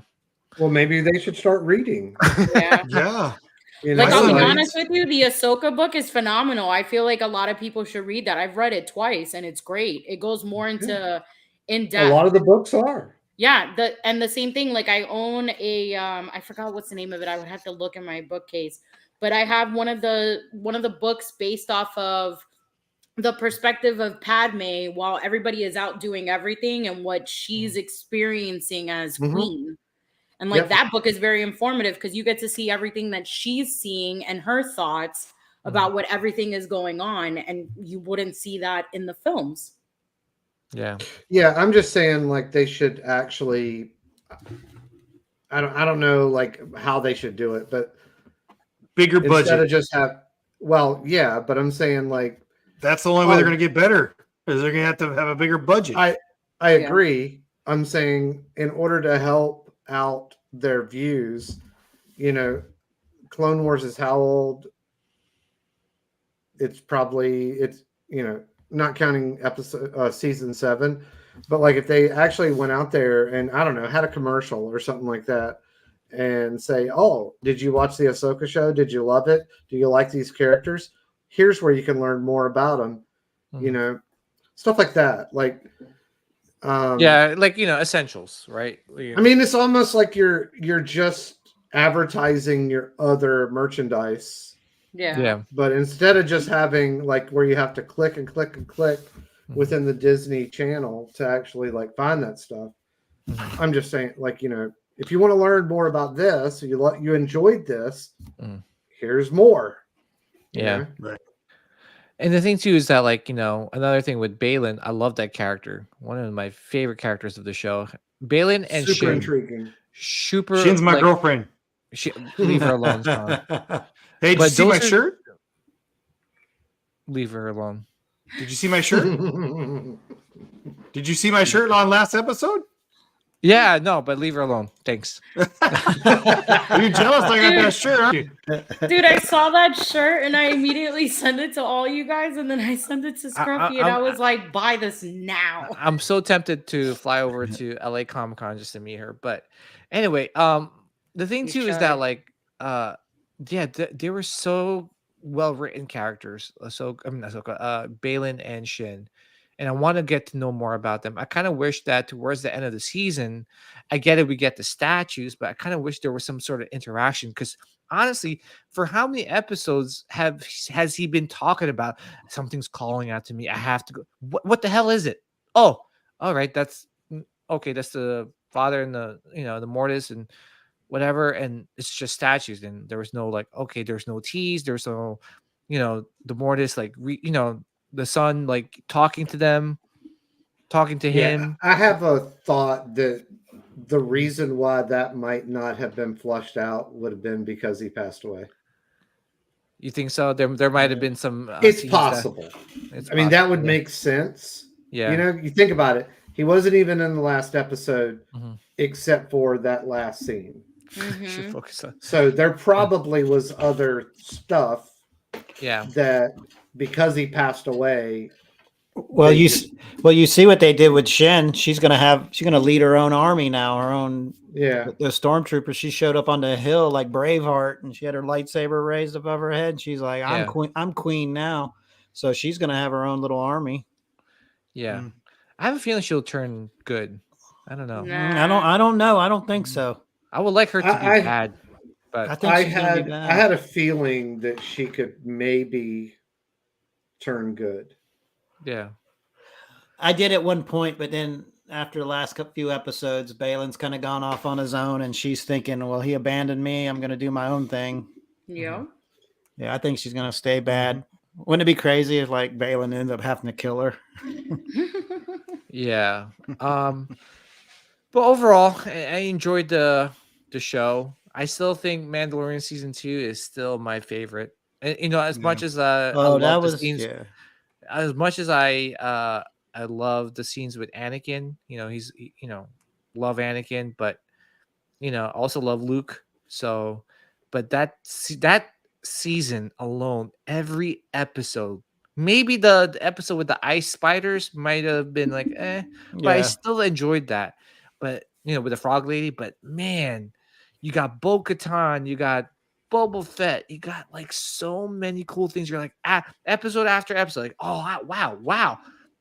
Well, maybe they should start reading. Yeah. Yeah. Like My I'll son be Like, honest reads. with you, the Ahsoka book is phenomenal. I feel like a lot of people should read that. I've read it twice and it's great. It goes more yeah, into in a depth. lot of the books are. Yeah, the same thing. Like I own a I forgot what's the name of it. I would have to look in my bookcase, but I have one of the books based off of the perspective of Padme while everybody is out doing everything and what she's Mhm. experiencing as Mm-hmm. queen. And like Yep. that book is very informative because you get to see everything that she's seeing and her thoughts Mhm. about what everything is going on. And you wouldn't see that in the films. Yeah. Yeah, I'm just saying, like they should actually. I don't know like how they should do it, but Bigger instead of budget. just have, well, yeah, but I'm saying like, That's the only way they're oh, going to get better. Is they're going to have a bigger budget. I Yeah. agree. I'm saying in order to help out their views, Clone Wars is how old? It's not counting episode season 7, but like if they actually went out there and I don't know, had a commercial or something like that and say, "Oh, did you watch the Ahsoka show? Did you love it? Do you like these characters? Here's where you can learn more about them." you know, stuff like that. Like, Yeah, like essentials, right? I mean, it's almost like you're just advertising your other merchandise, Yeah. but instead of just having like where you have to click and click and click within the Disney Channel to actually like find that stuff. I'm just saying, like, if you want to learn more about this, you enjoyed this, here's more. Yeah. Right. And the thing too is that, like, another thing with Balin, I love that character. One of my favorite characters of the show. Balin and Super Shin. intriguing. Super Shin's my like, girlfriend. leave her alone, Sean. Hey, did you But see my those are- shirt? Leave her alone. Did you see my shirt? Did you see my shirt on last episode? Yeah, no, but leave her alone. Thanks. Are you jealous I got that shirt, aren't you? Dude, I saw that shirt and I immediately sent it to all you guys, and then I sent it to Scruffy, and I was like, "Buy this now." I'm so tempted to fly over to LA Comic Con just to meet her. But anyway, the thing You too is that, should. like, yeah, they were so well written characters. Ahsoka, Balin and Shin, and I want to get to know more about them. I kind of wish that towards the end of the season, I get it, we get the statues, but I kind of wish there was some sort of interaction, because honestly, for how many episodes has he been talking about something's calling out to me? I have to go. What the hell is it? Oh, all right, that's okay. That's the father and the Mortis and whatever, and it's just statues. And there was no, like, okay, there's no tease. There's no, the Mortis, like, the son, like, talking to them, talking to him. I have a thought that the reason why that might not have been flushed out would have been because he passed away. You think so? There might have been some. It's scenes possible. It's I mean, that possible, would yeah. make sense. Yeah. You think about it. He wasn't even in the last episode, Mhm. except for that last scene. Should focus on. So there probably was other stuff Yeah. that, because he passed away. Well, you see what they did with Shin. She's gonna lead her own army now. Her own the stormtrooper. She showed up on the hill like Braveheart, and she had her lightsaber raised above her head. She's like, Yeah. I'm queen now. So she's gonna have her own little army. Yeah. I have a feeling she'll turn good. I don't know. I don't know. I don't think so. I would like her to be bad, but I think she's gonna be bad. I had a feeling that she could maybe turn good. Yeah. I did at one point, but then after the last few episodes, Balin's kind of gone off on his own, and she's thinking, well, he abandoned me. I'm going to do my own thing. Yeah. Yeah, I think she's going to stay bad. Wouldn't it be crazy if, like, Balin ended up having to kill her? Yeah. But overall, I enjoyed the show. I still think Mandalorian season 2 is still my favorite. And, as much as I love the scenes, as much as I love the scenes with Anakin, he's love Anakin, but also love Luke. So, but that season alone, every episode, maybe the episode with the ice spiders might have been like, but I still enjoyed that. But with the frog lady, but man, you got Bo-Katan, you got Boba Fett, you got like so many cool things. You're like, episode after episode, like, oh wow.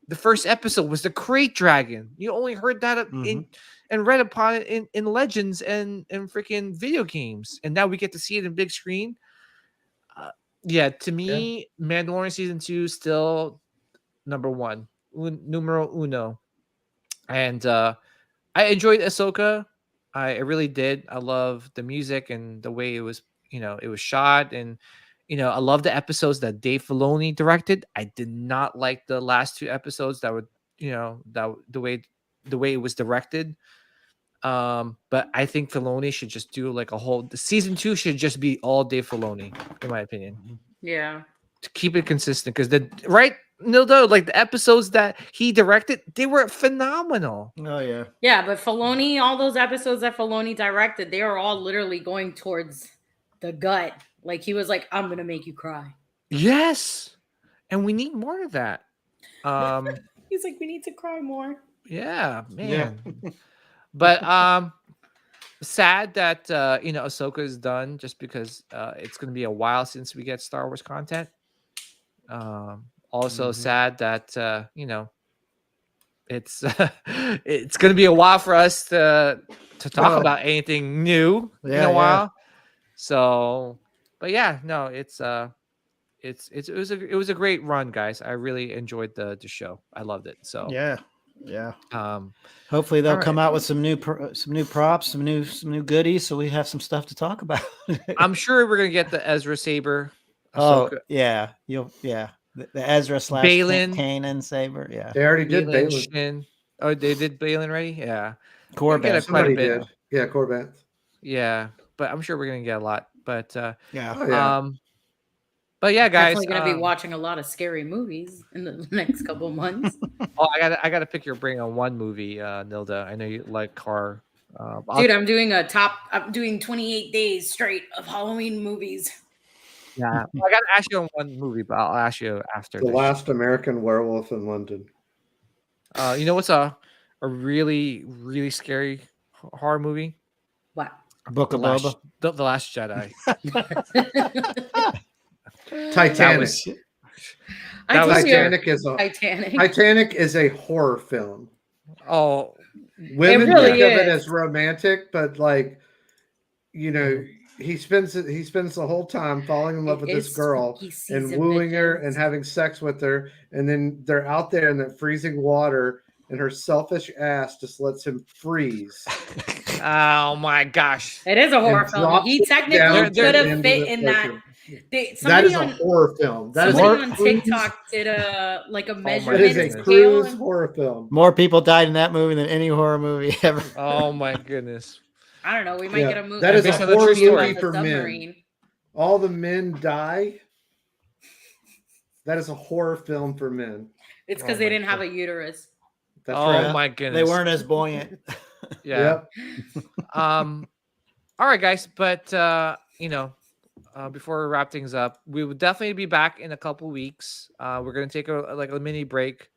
The first episode was the Crate Dragon. You only heard that and read upon it in Legends and freaking video games, and now we get to see it in big screen. Yeah, to me, Mandalorian season 2 still number one, numero uno, and I enjoyed Ahsoka. I really did. I love the music and the way it was, it was shot, and I love the episodes that Dave Filoni directed. I did not like the last 2 episodes that were, that the way it was directed. But I think Filoni should just do like the season 2 should just be all Dave Filoni, in my opinion. Yeah. To keep it consistent, because like the episodes that he directed, they were phenomenal. Oh yeah. Yeah, but Filoni, all those episodes that Filoni directed, they are all literally going towards the gut. Like he was like, I'm gonna make you cry. Yes. And we need more of that. He's like, we need to cry more. Yeah, man. But sad that Ahsoka is done, just because it's gonna be a while since we get Star Wars content. Also sad that it's it's going to be a while for us to talk about anything new in a while. So, but yeah, no, it was a great run, guys. I really enjoyed the show. I loved it. So Yeah. All Hopefully they'll right. come out with some new props, some new goodies, so we have some stuff to talk about. I'm sure we're gonna get the Ezra Saber. Oh Ahsoka, yeah, the Ezra / Balin. Kanan saber. Yeah, They already did Balin, Balin. Shin. Oh, they did Balin already. Yeah, Corbett. Quite a Somebody bit. did. Yeah, Corbett. Yeah, but I'm sure we're gonna get a lot. But yeah. Oh, yeah. but yeah, guys. Definitely going to be watching a lot of scary movies in the next couple months. Oh, I gotta pick your brain on one movie, Nilda. I know you like horror. Dude, I'm doing 28 days straight of Halloween movies. Yeah, I gotta ask you on one movie, but I'll ask you after. The Last American Werewolf in London. You know what's a really really scary horror movie? What? Book of Boba. The Last Jedi. Titanic. Titanic Titanic is a horror film. Oh, Women really think of it is. as romantic, but like, he spends the whole time falling in love with this girl and wooing her and having sex with her, and then they're out there in the freezing water, and her selfish ass just lets him freeze. oh my gosh! It is a horror film. He technically could have fit in that. That is a horror film. Somebody on TikTok did a measurement It is a cruise horror film. More people died in that movie than any horror movie ever. Oh my goodness! I don't know. We might get a movie. That is a Based on the horror true story. movie for men. All the men die. That is a horror film for men. It's because they didn't have a uterus. That's Oh right. my goodness! They weren't as buoyant. Yeah. All right, guys. But before we wrap things up, we will definitely be back in a couple weeks. We're gonna take a mini break.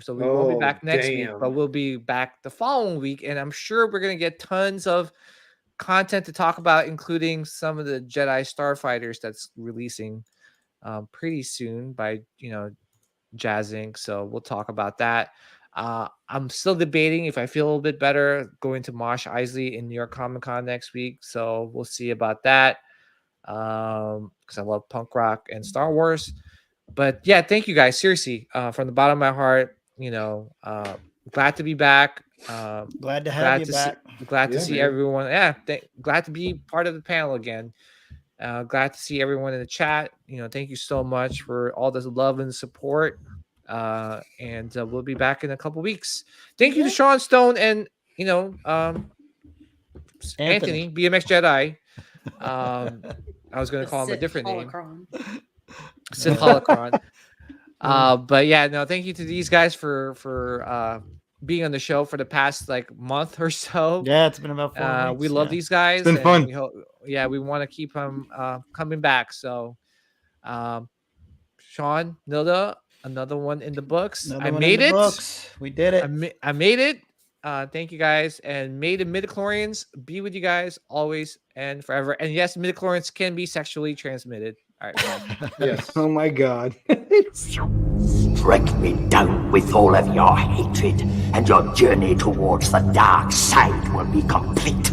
So we won't be back next week, but we'll be back the following week, and I'm sure we're gonna get tons of content to talk about, including some of the Jedi Starfighters that's releasing pretty soon by Jazz Inc. So we'll talk about that. I'm still debating if I feel a little bit better going to Mosh Isley in New York Comic Con next week. So we'll see about that. Because I love punk rock and Star Wars. But yeah, thank you guys. Seriously, from the bottom of my heart, glad to be back. Glad to have you back. Glad to see everyone. Yeah, glad to be part of the panel again. Glad to see everyone in the chat. Thank you so much for all this love and support. And we'll be back in a couple weeks. Thank you to Sean Stone and Anthony BMX Jedi. I was going to call him a different name. Sith Holocron. But yeah, no, thank you to these guys for being on the show for the past month or so. Yeah, it's been about 4 weeks. We love these guys. It's been fun. We want to keep them coming back. So, Sean, Nilda, another one in the books. I made it. We did it. I made it. Thank you guys, and may the midichlorians be with you guys always and forever. And yes, midichlorians can be sexually transmitted. All right. Yes. Oh my God. Strike me down with all of your hatred, and your journey towards the dark side will be complete.